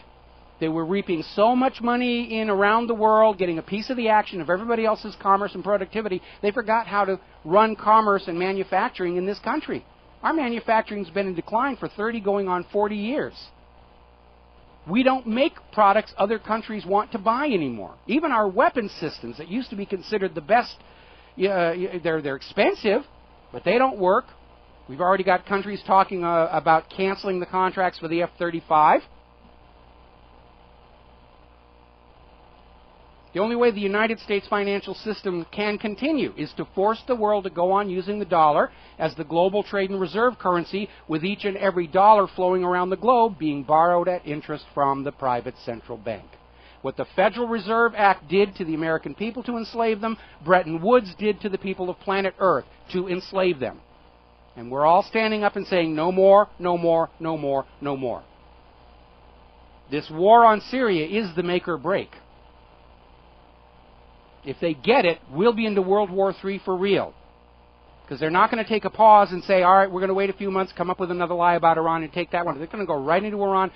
They were reaping so much money in around the world, getting a piece of the action of everybody else's commerce and productivity, they forgot how to run commerce and manufacturing in this country. Our manufacturing's been in decline for 30 going on 40 years. We don't make products other countries want to buy anymore. Even our weapon systems that used to be considered the best, they're expensive, but they don't work. We've already got countries talking about canceling the contracts for the F-35. The only way the United States financial system can continue is to force the world to go on using the dollar as the global trade and reserve currency, with each and every dollar flowing around the globe being borrowed at interest from the private central bank. What the Federal Reserve Act did to the American people to enslave them, Bretton Woods did to the people of planet Earth to enslave them. And we're all standing up and saying, no more, no more, no more, no more. This war on Syria is the make or break. If they get it, we'll be into World War III for real. Because they're not going to take a pause and say, all right, we're going to wait a few months, come up with another lie about Iran and take that one. They're going to go right into Iran.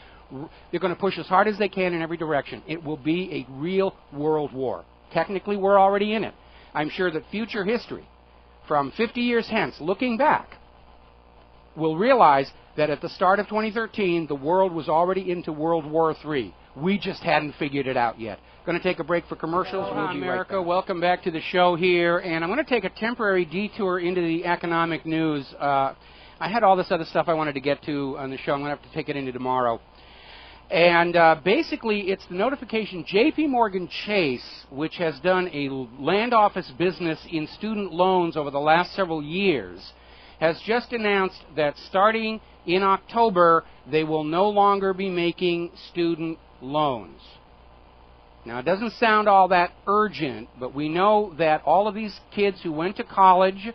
They're going to push as hard as they can in every direction. It will be a real world war. Technically, we're already in it. I'm sure that future history, from 50 years hence, looking back, will realize that at the start of 2013, the world was already into World War III. We just hadn't figured it out yet. Going to take a break for commercials. We'll be America, right, welcome back to the show here. And I'm going to take a temporary detour into the economic news. I had all this other stuff I wanted to get to on the show. I'm going to have to take it into tomorrow. And basically, it's the notification J.P. Morgan Chase, which has done a land office business in student loans over the last several years, has just announced that starting in October, they will no longer be making student loans. Now, it doesn't sound all that urgent, but we know that all of these kids who went to college,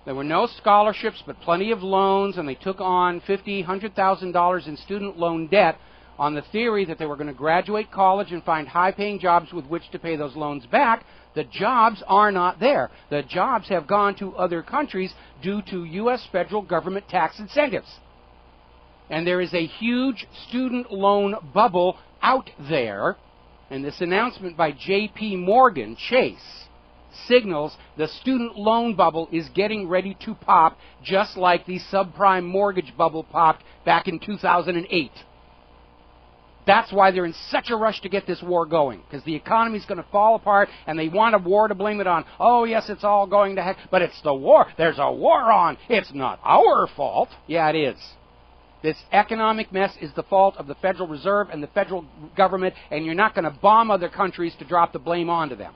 there were no scholarships but plenty of loans, and they took on $50,000, $100,000 in student loan debt on the theory that they were going to graduate college and find high-paying jobs with which to pay those loans back. The jobs are not there. The jobs have gone to other countries due to U.S. federal government tax incentives. And there is a huge student loan bubble out there, and this announcement by J.P. Morgan Chase signals the student loan bubble is getting ready to pop, just like the subprime mortgage bubble popped back in 2008. That's why they're in such a rush to get this war going, because the economy's going to fall apart, and they want a war to blame it on. Oh, yes, it's all going to heck, but it's the war. There's a war on. It's not our fault. Yeah, it is. This economic mess is the fault of the Federal Reserve and the federal government, and you're not going to bomb other countries to drop the blame onto them.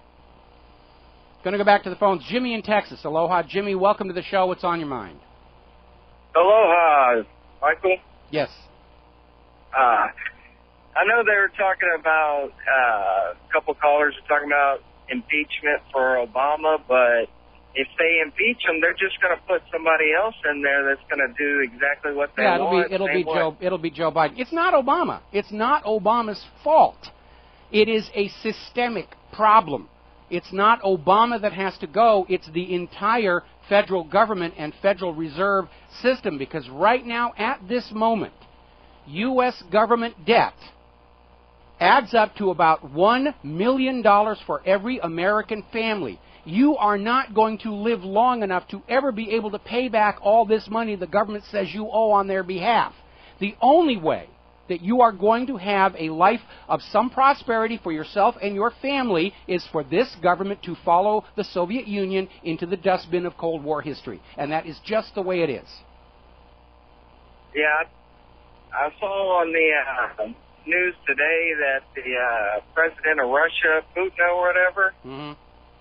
Going to go back to the phones. Jimmy in Texas. Aloha, Jimmy. Welcome to the show. What's on your mind? Aloha, Michael. Yes. I know they were talking about, a couple callers were talking about impeachment for Obama, but if they impeach him, they're just going to put somebody else in there that's going to do exactly what they want. It'll be Joe Biden. It's not Obama. It's not Obama's fault. It is a systemic problem. It's not Obama that has to go. It's the entire federal government and Federal Reserve system, because right now, at this moment, U.S. government debt adds up to about $1 million for every American family. You are not going to live long enough to ever be able to pay back all this money the government says you owe on their behalf. The only way that you are going to have a life of some prosperity for yourself and your family is for this government to follow the Soviet Union into the dustbin of Cold War history. And that is just the way it is. Yeah, I saw on the news today that the president of Russia, Putin or whatever,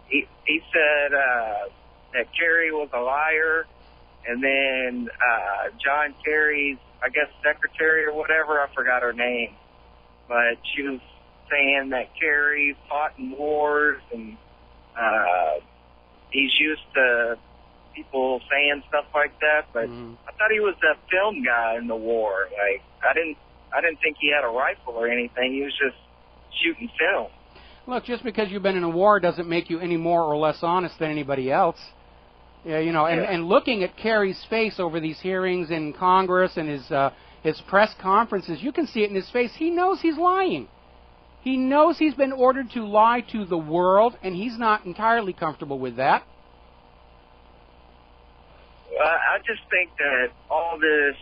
he said that Kerry was a liar, and then John Kerry's, I guess, secretary or whatever, I forgot her name, but she was saying that Kerry fought in wars, and he's used to people saying stuff like that, but I thought he was a film guy in the war. Like, I didn't think he had a rifle or anything. He was just shooting film. Look, just because you've been in a war doesn't make you any more or less honest than anybody else. Yeah, you know, and looking at Kerry's face over these hearings in Congress and his press conferences, you can see it in his face. He knows he's lying. He knows he's been ordered to lie to the world, and he's not entirely comfortable with that. I just think that all this,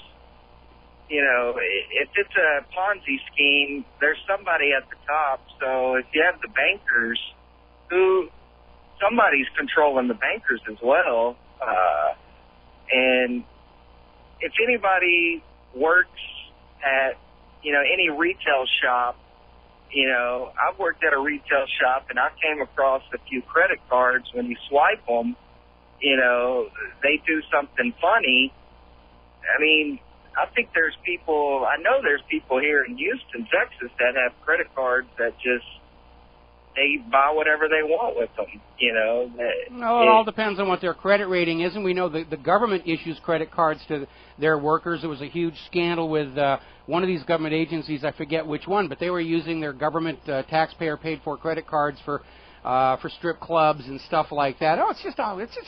you know, if it's a Ponzi scheme, there's somebody at the top. So if you have the bankers, somebody's controlling the bankers as well. And if anybody works at, you know, any retail shop, you know, I've worked at a retail shop and I came across a few credit cards. When you swipe them, you know, they do something funny. I mean, I think I know there's people here in Houston, Texas, that have credit cards that just, they buy whatever they want with them, you know. No, it all depends on what their credit rating is, and we know the government issues credit cards to their workers. There was a huge scandal with one of these government agencies, I forget which one, but they were using their government taxpayer-paid-for credit cards for strip clubs and stuff like that. Oh, it's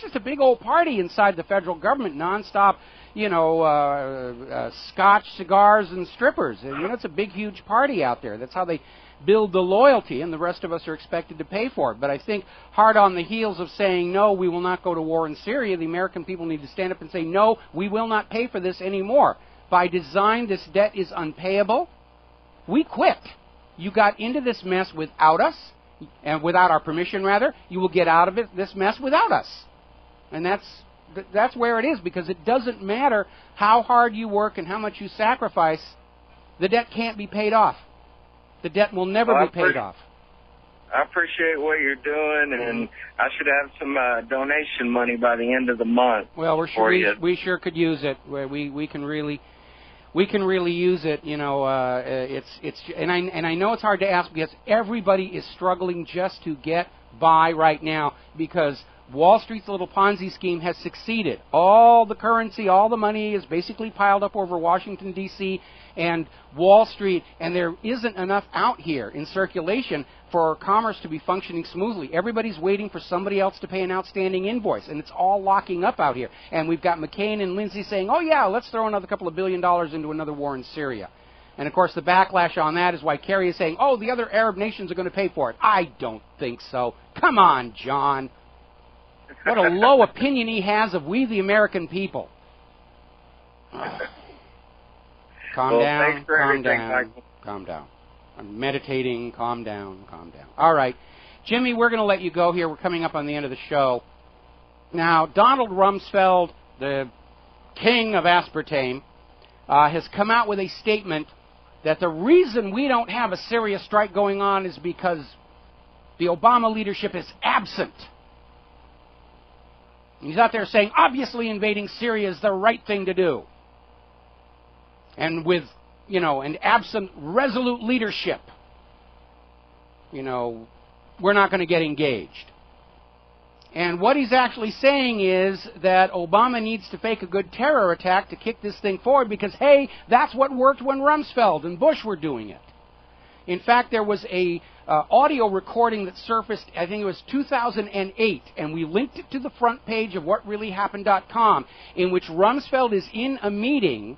just a big old party inside the federal government, nonstop, you know, scotch, cigars, and strippers. And, you know, it's a big, huge party out there. That's how they build the loyalty, and the rest of us are expected to pay for it. But I think hard on the heels of saying, no, we will not go to war in Syria, the American people need to stand up and say, no, we will not pay for this anymore. By design, this debt is unpayable. We quit. You got into this mess without us, and without our permission, rather. You will get out of this mess without us. And that's where it is, because it doesn't matter how hard you work and how much you sacrifice. The debt can't be paid off. The debt will never be paid off. I appreciate what you're doing, and I should have some donation money by the end of the month. Well, we sure could use it. We can really use it. You know, and I know it's hard to ask because everybody is struggling just to get by right now because Wall Street's little Ponzi scheme has succeeded. All the currency, all the money is basically piled up over Washington, D.C. and Wall Street, and there isn't enough out here in circulation for commerce to be functioning smoothly. Everybody's waiting for somebody else to pay an outstanding invoice, and it's all locking up out here. And we've got McCain and Lindsay saying, oh, yeah, let's throw another couple of $1 billion into another war in Syria. And, of course, the backlash on that is why Kerry is saying, oh, the other Arab nations are going to pay for it. I don't think so. Come on, John. What a low opinion he has of we, the American people. Calm down, calm down, calm down. I'm meditating, calm down, calm down. All right. Jimmy, we're going to let you go here. We're coming up on the end of the show. Now, Donald Rumsfeld, the king of aspartame, has come out with a statement that the reason we don't have a Syria strike going on is because the Obama leadership is absent. He's out there saying, obviously invading Syria is the right thing to do. And with, you know, an absent resolute leadership, you know, we're not going to get engaged. And what he's actually saying is that Obama needs to fake a good terror attack to kick this thing forward because, hey, that's what worked when Rumsfeld and Bush were doing it. In fact, there was a audio recording that surfaced, I think it was 2008, and we linked it to the front page of whatreallyhappened.com, in which Rumsfeld is in a meeting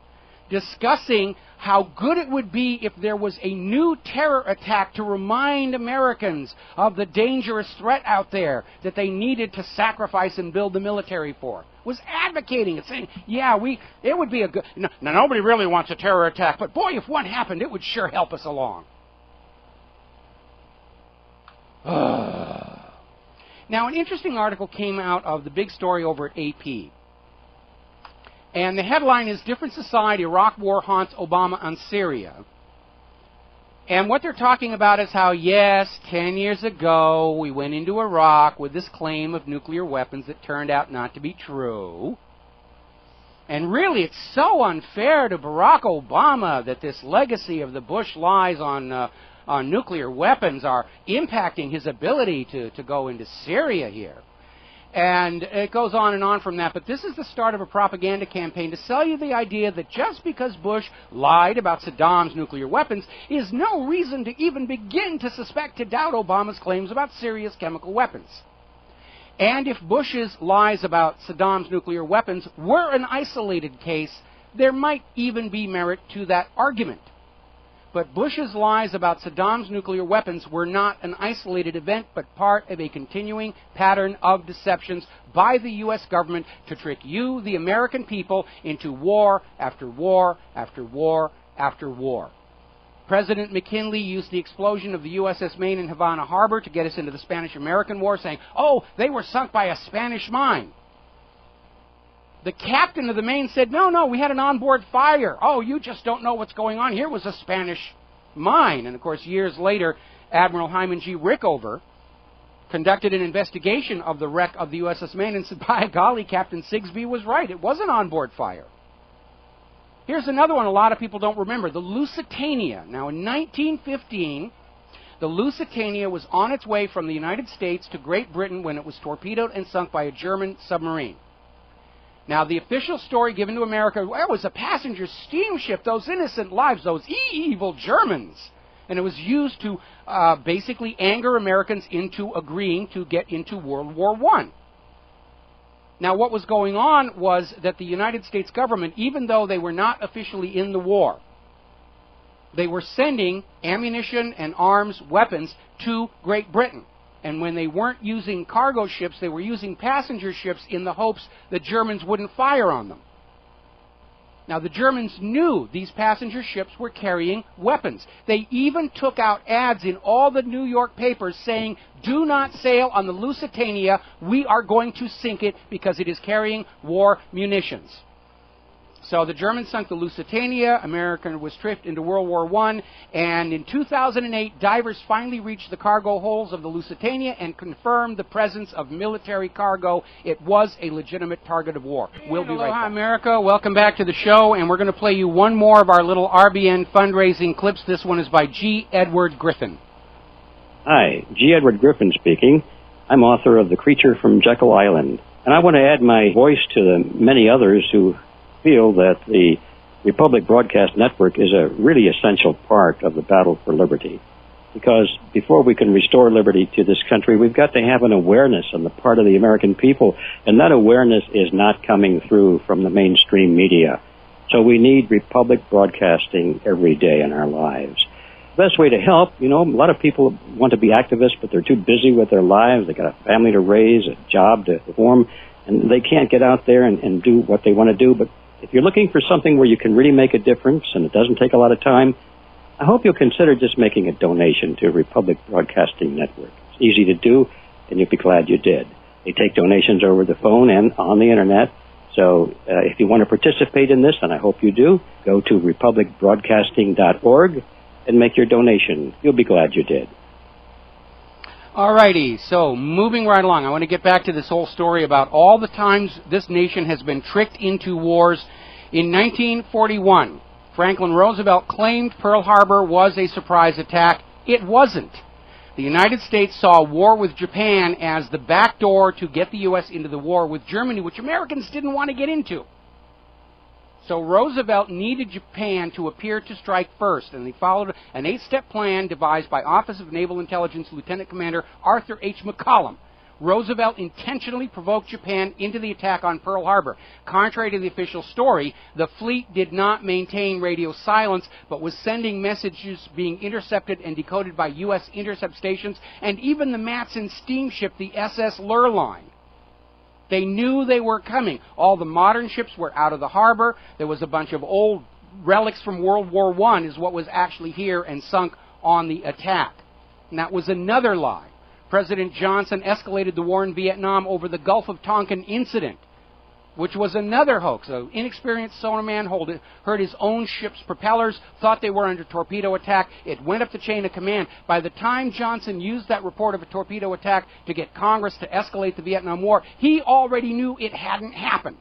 discussing how good it would be if there was a new terror attack to remind Americans of the dangerous threat out there that they needed to sacrifice and build the military for. Was advocating it, saying, yeah, it would be a good... Now, nobody really wants a terror attack, but boy, if one happened, it would sure help us along. Now, an interesting article came out of the big story over at AP. And the headline is, Difference Aside, Iraq War Haunts Obama on Syria. And what they're talking about is how, yes, 10 years ago, we went into Iraq with this claim of nuclear weapons that turned out not to be true. And really, it's so unfair to Barack Obama that this legacy of the Bush lies on nuclear weapons are impacting his ability to go into Syria here. And it goes on and on from that, but this is the start of a propaganda campaign to sell you the idea that just because Bush lied about Saddam's nuclear weapons is no reason to even begin to suspect, to doubt Obama's claims about Syria's chemical weapons. And if Bush's lies about Saddam's nuclear weapons were an isolated case, there might even be merit to that argument. But Bush's lies about Saddam's nuclear weapons were not an isolated event, but part of a continuing pattern of deceptions by the U.S. government to trick you, the American people, into war after war after war after war. President McKinley used the explosion of the USS Maine in Havana Harbor to get us into the Spanish-American War, saying, oh, they were sunk by a Spanish mine. The captain of the Maine said, no, we had an onboard fire. Oh, you just don't know what's going on. Here was a Spanish mine. And, of course, years later, Admiral Hyman G. Rickover conducted an investigation of the wreck of the USS Maine and said, by golly, Captain Sigsbee was right. It was an onboard fire. Here's another one a lot of people don't remember, the Lusitania. Now, in 1915, the Lusitania was on its way from the United States to Great Britain when it was torpedoed and sunk by a German submarine. Now, the official story given to America, well, it was a passenger steamship, those innocent lives, those evil Germans. And it was used to basically anger Americans into agreeing to get into World War I. Now, what was going on was that the United States government, even though they were not officially in the war, they were sending ammunition and arms, weapons, to Great Britain. And when they weren't using cargo ships, they were using passenger ships in the hopes the Germans wouldn't fire on them. Now, the Germans knew these passenger ships were carrying weapons. They even took out ads in all the New York papers saying, do not sail on the Lusitania. We are going to sink it because it is carrying war munitions. So the Germans sunk the Lusitania, America was tripped into World War I, and in 2008, divers finally reached the cargo holds of the Lusitania and confirmed the presence of military cargo. It was a legitimate target of war. We'll be right back. America, welcome back to the show, and we're going to play you one more of our little RBN fundraising clips. This one is by G. Edward Griffin. Hi, G. Edward Griffin speaking. I'm author of The Creature from Jekyll Island, and I want to add my voice to the many others who feel that the Republic Broadcast Network is a really essential part of the battle for liberty. Because before we can restore liberty to this country, we've got to have an awareness on the part of the American people, and that awareness is not coming through from the mainstream media. So we need Republic Broadcasting every day in our lives. The best way to help, a lot of people want to be activists, but they're too busy with their lives. They've got a family to raise, a job to perform, and they can't get out there and do what they want to do. But if you're looking for something where you can really make a difference and it doesn't take a lot of time, I hope you'll consider just making a donation to Republic Broadcasting Network. It's easy to do, and you'll be glad you did. They take donations over the phone and on the Internet. So if you want to participate in this, and I hope you do, go to republicbroadcasting.org and make your donation. You'll be glad you did. All righty, so moving right along, I want to get back to this whole story about all the times this nation has been tricked into wars. In 1941, Franklin Roosevelt claimed Pearl Harbor was a surprise attack. It wasn't. The United States saw war with Japan as the back door to get the U.S. into the war with Germany, which Americans didn't want to get into. So Roosevelt needed Japan to appear to strike first, and they followed an 8-step plan devised by Office of Naval Intelligence Lieutenant Commander Arthur H. McCollum. Roosevelt intentionally provoked Japan into the attack on Pearl Harbor. Contrary to the official story, the fleet did not maintain radio silence, but was sending messages being intercepted and decoded by U.S. intercept stations, and even the Matson steamship, the SS Lurline. They knew they were coming. All the modern ships were out of the harbor. There was a bunch of old relics from World War I is what was actually here and sunk on the attack. And that was another lie. President Johnson escalated the war in Vietnam over the Gulf of Tonkin incident, which was another hoax. An inexperienced sonarman heard his own ship's propellers, thought they were under torpedo attack. It went up the chain of command. By the time Johnson used that report of a torpedo attack to get Congress to escalate the Vietnam War, he already knew it hadn't happened.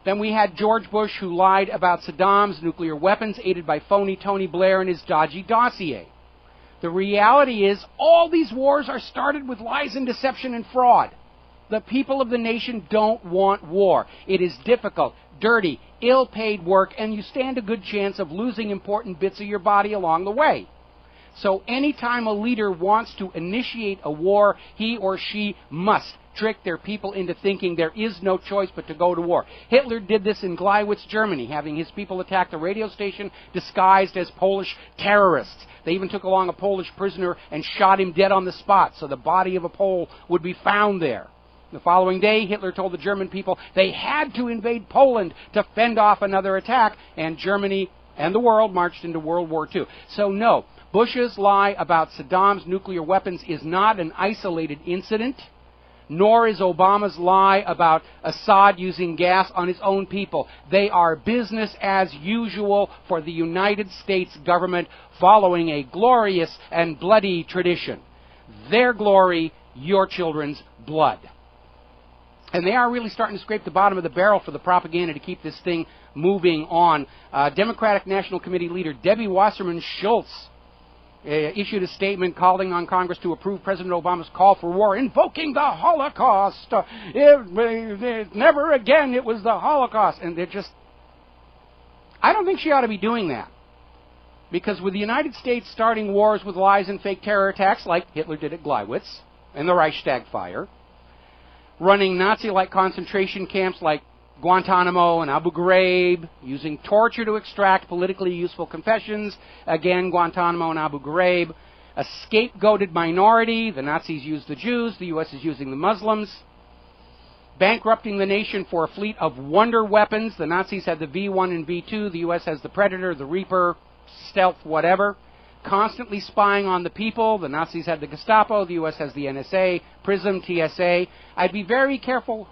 Then we had George Bush, who lied about Saddam's nuclear weapons, aided by phony Tony Blair and his dodgy dossier. The reality is, all these wars are started with lies and deception and fraud. The people of the nation don't want war. It is difficult, dirty, ill-paid work, and you stand a good chance of losing important bits of your body along the way. So anytime a leader wants to initiate a war, he or she must trick their people into thinking there is no choice but to go to war. Hitler did this in Gleiwitz, Germany, having his people attack the radio station disguised as Polish terrorists. They even took along a Polish prisoner and shot him dead on the spot, so the body of a Pole would be found there. The following day, Hitler told the German people they had to invade Poland to fend off another attack, and Germany and the world marched into World War II. So no, Bush's lie about Saddam's nuclear weapons is not an isolated incident, nor is Obama's lie about Assad using gas on his own people. They are business as usual for the United States government, following a glorious and bloody tradition. Their glory, your children's blood. And they are really starting to scrape the bottom of the barrel for the propaganda to keep this thing moving on. Democratic National Committee leader Debbie Wasserman Schultz issued a statement calling on Congress to approve President Obama's call for war, invoking the Holocaust. Never again it was the Holocaust. And they're just... I don't think she ought to be doing that. Because with the United States starting wars with lies and fake terror attacks like Hitler did at Gleiwitz and the Reichstag fire, running Nazi-like concentration camps like Guantanamo and Abu Ghraib, using torture to extract politically useful confessions, again Guantanamo and Abu Ghraib, a scapegoated minority, the Nazis used the Jews, the U.S. is using the Muslims, bankrupting the nation for a fleet of wonder weapons, the Nazis had the V-1 and V-2, the U.S. has the Predator, the Reaper, Stealth, whatever, constantly spying on the people, the Nazis had the Gestapo, the U.S. has the NSA, PRISM, TSA. I'd be very careful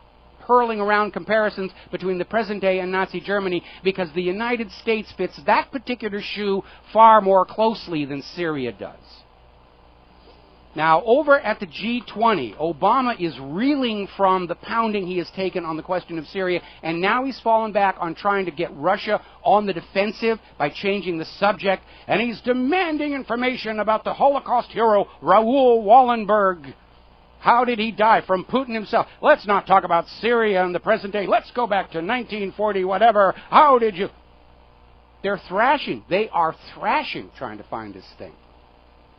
hurling around comparisons between the present day and Nazi Germany because the United States fits that particular shoe far more closely than Syria does. Now, over at the G20, Obama is reeling from the pounding he has taken on the question of Syria, and now he's fallen back on trying to get Russia on the defensive by changing the subject, and he's demanding information about the Holocaust hero Raoul Wallenberg. How did he die? From Putin himself. Let's not talk about Syria in the present day. Let's go back to 1940, whatever. How did you... They're thrashing. They are thrashing trying to find this thing.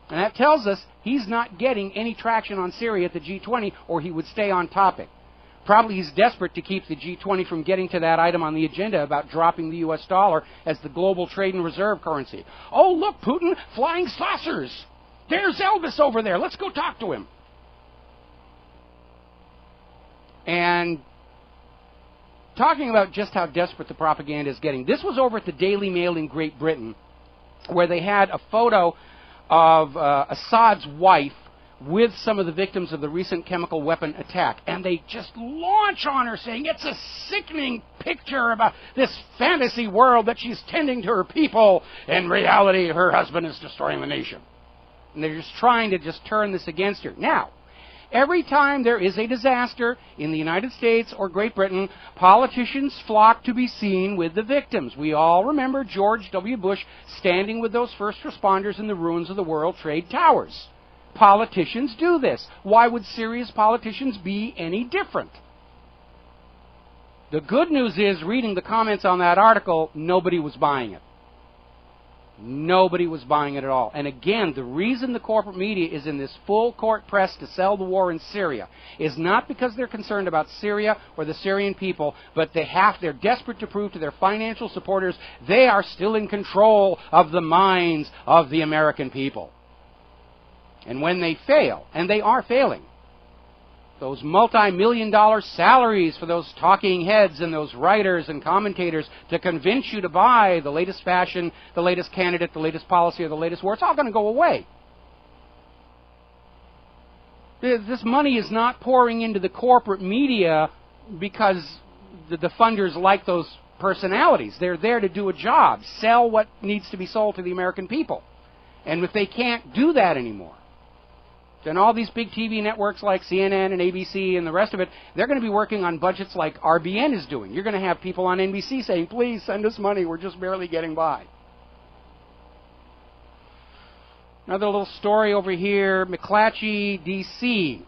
And that tells us he's not getting any traction on Syria at the G20, or he would stay on topic. Probably he's desperate to keep the G20 from getting to that item on the agenda about dropping the U.S. dollar as the global trade and reserve currency. Oh, look, Putin, flying saucers. There's Elvis over there. Let's go talk to him. And talking about just how desperate the propaganda is getting, this was over at the Daily Mail in Great Britain, where they had a photo of Assad's wife with some of the victims of the recent chemical weapon attack. And they just launch on her saying it's a sickening picture about this fantasy world that she's tending to her people. In reality, her husband is destroying the nation. And they're just trying to just turn this against her. Now, every time there is a disaster in the United States or Great Britain, politicians flock to be seen with the victims. We all remember George W. Bush standing with those first responders in the ruins of the World Trade Towers. Politicians do this. Why would Syria's politicians be any different? The good news is, reading the comments on that article, nobody was buying it. Nobody was buying it at all. And again, the reason the corporate media is in this full court press to sell the war in Syria is not because they're concerned about Syria or the Syrian people, but they're desperate to prove to their financial supporters they are still in control of the minds of the American people. And when they fail, and they are failing, those multi-million-dollar salaries for those talking heads and those writers and commentators to convince you to buy the latest fashion, the latest candidate, the latest policy, or the latest war, it's all going to go away. This money is not pouring into the corporate media because the funders like those personalities. They're there to do a job, sell what needs to be sold to the American people. And if they can't do that anymore, then all these big TV networks like CNN and ABC and the rest of it, they're going to be working on budgets like RBN is doing. You're going to have people on NBC saying, please send us money, we're just barely getting by. Another little story over here, McClatchy, D.C.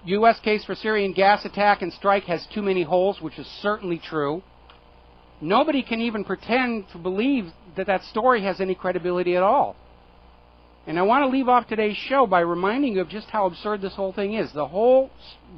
U.S. case for Syrian gas attack and strike has too many holes, which is certainly true. Nobody can even pretend to believe that that story has any credibility at all. And I want to leave off today's show by reminding you of just how absurd this whole thing is. The whole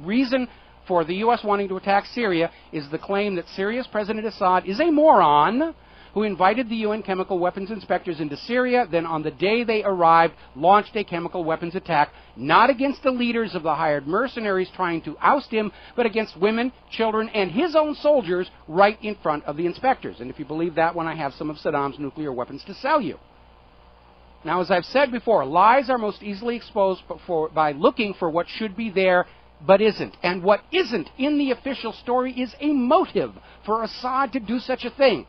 reason for the U.S. wanting to attack Syria is the claim that Syria's President Assad is a moron who invited the UN chemical weapons inspectors into Syria, then on the day they arrived, launched a chemical weapons attack, not against the leaders of the hired mercenaries trying to oust him, but against women, children, and his own soldiers right in front of the inspectors. And if you believe that one, I have some of Saddam's nuclear weapons to sell you. Now, as I've said before, lies are most easily exposed by looking for what should be there but isn't. And what isn't in the official story is a motive for Assad to do such a thing.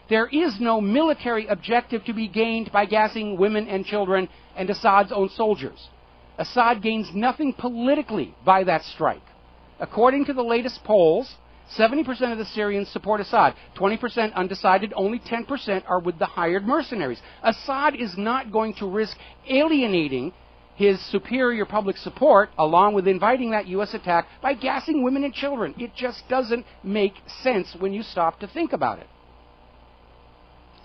There is no military objective to be gained by gassing women and children and Assad's own soldiers. Assad gains nothing politically by that strike. According to the latest polls, 70% of the Syrians support Assad, 20% undecided, only 10% are with the hired mercenaries. Assad is not going to risk alienating his superior public support, along with inviting that U.S. attack, by gassing women and children. It just doesn't make sense when you stop to think about it.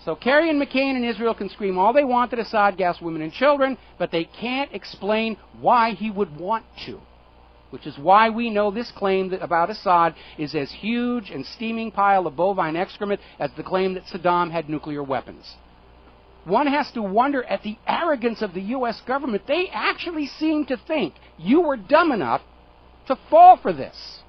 So Kerry and McCain in Israel can scream all they want that Assad gassed women and children, but they can't explain why he would want to. Which is why we know this claim about Assad is as huge and steaming pile of bovine excrement as the claim that Saddam had nuclear weapons. One has to wonder at the arrogance of the U.S. government. They actually seem to think you were dumb enough to fall for this.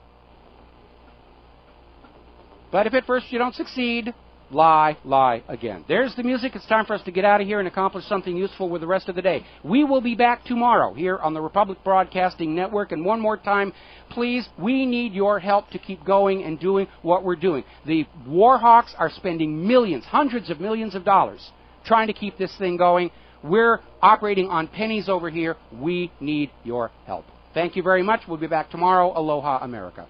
But if at first you don't succeed, lie, lie again. There's the music. It's time for us to get out of here and accomplish something useful with the rest of the day. We will be back tomorrow here on the Republic Broadcasting Network. And one more time, please, we need your help to keep going and doing what we're doing. The war hawks are spending millions, hundreds of millions of dollars trying to keep this thing going. We're operating on pennies over here. We need your help. Thank you very much. We'll be back tomorrow. Aloha, America.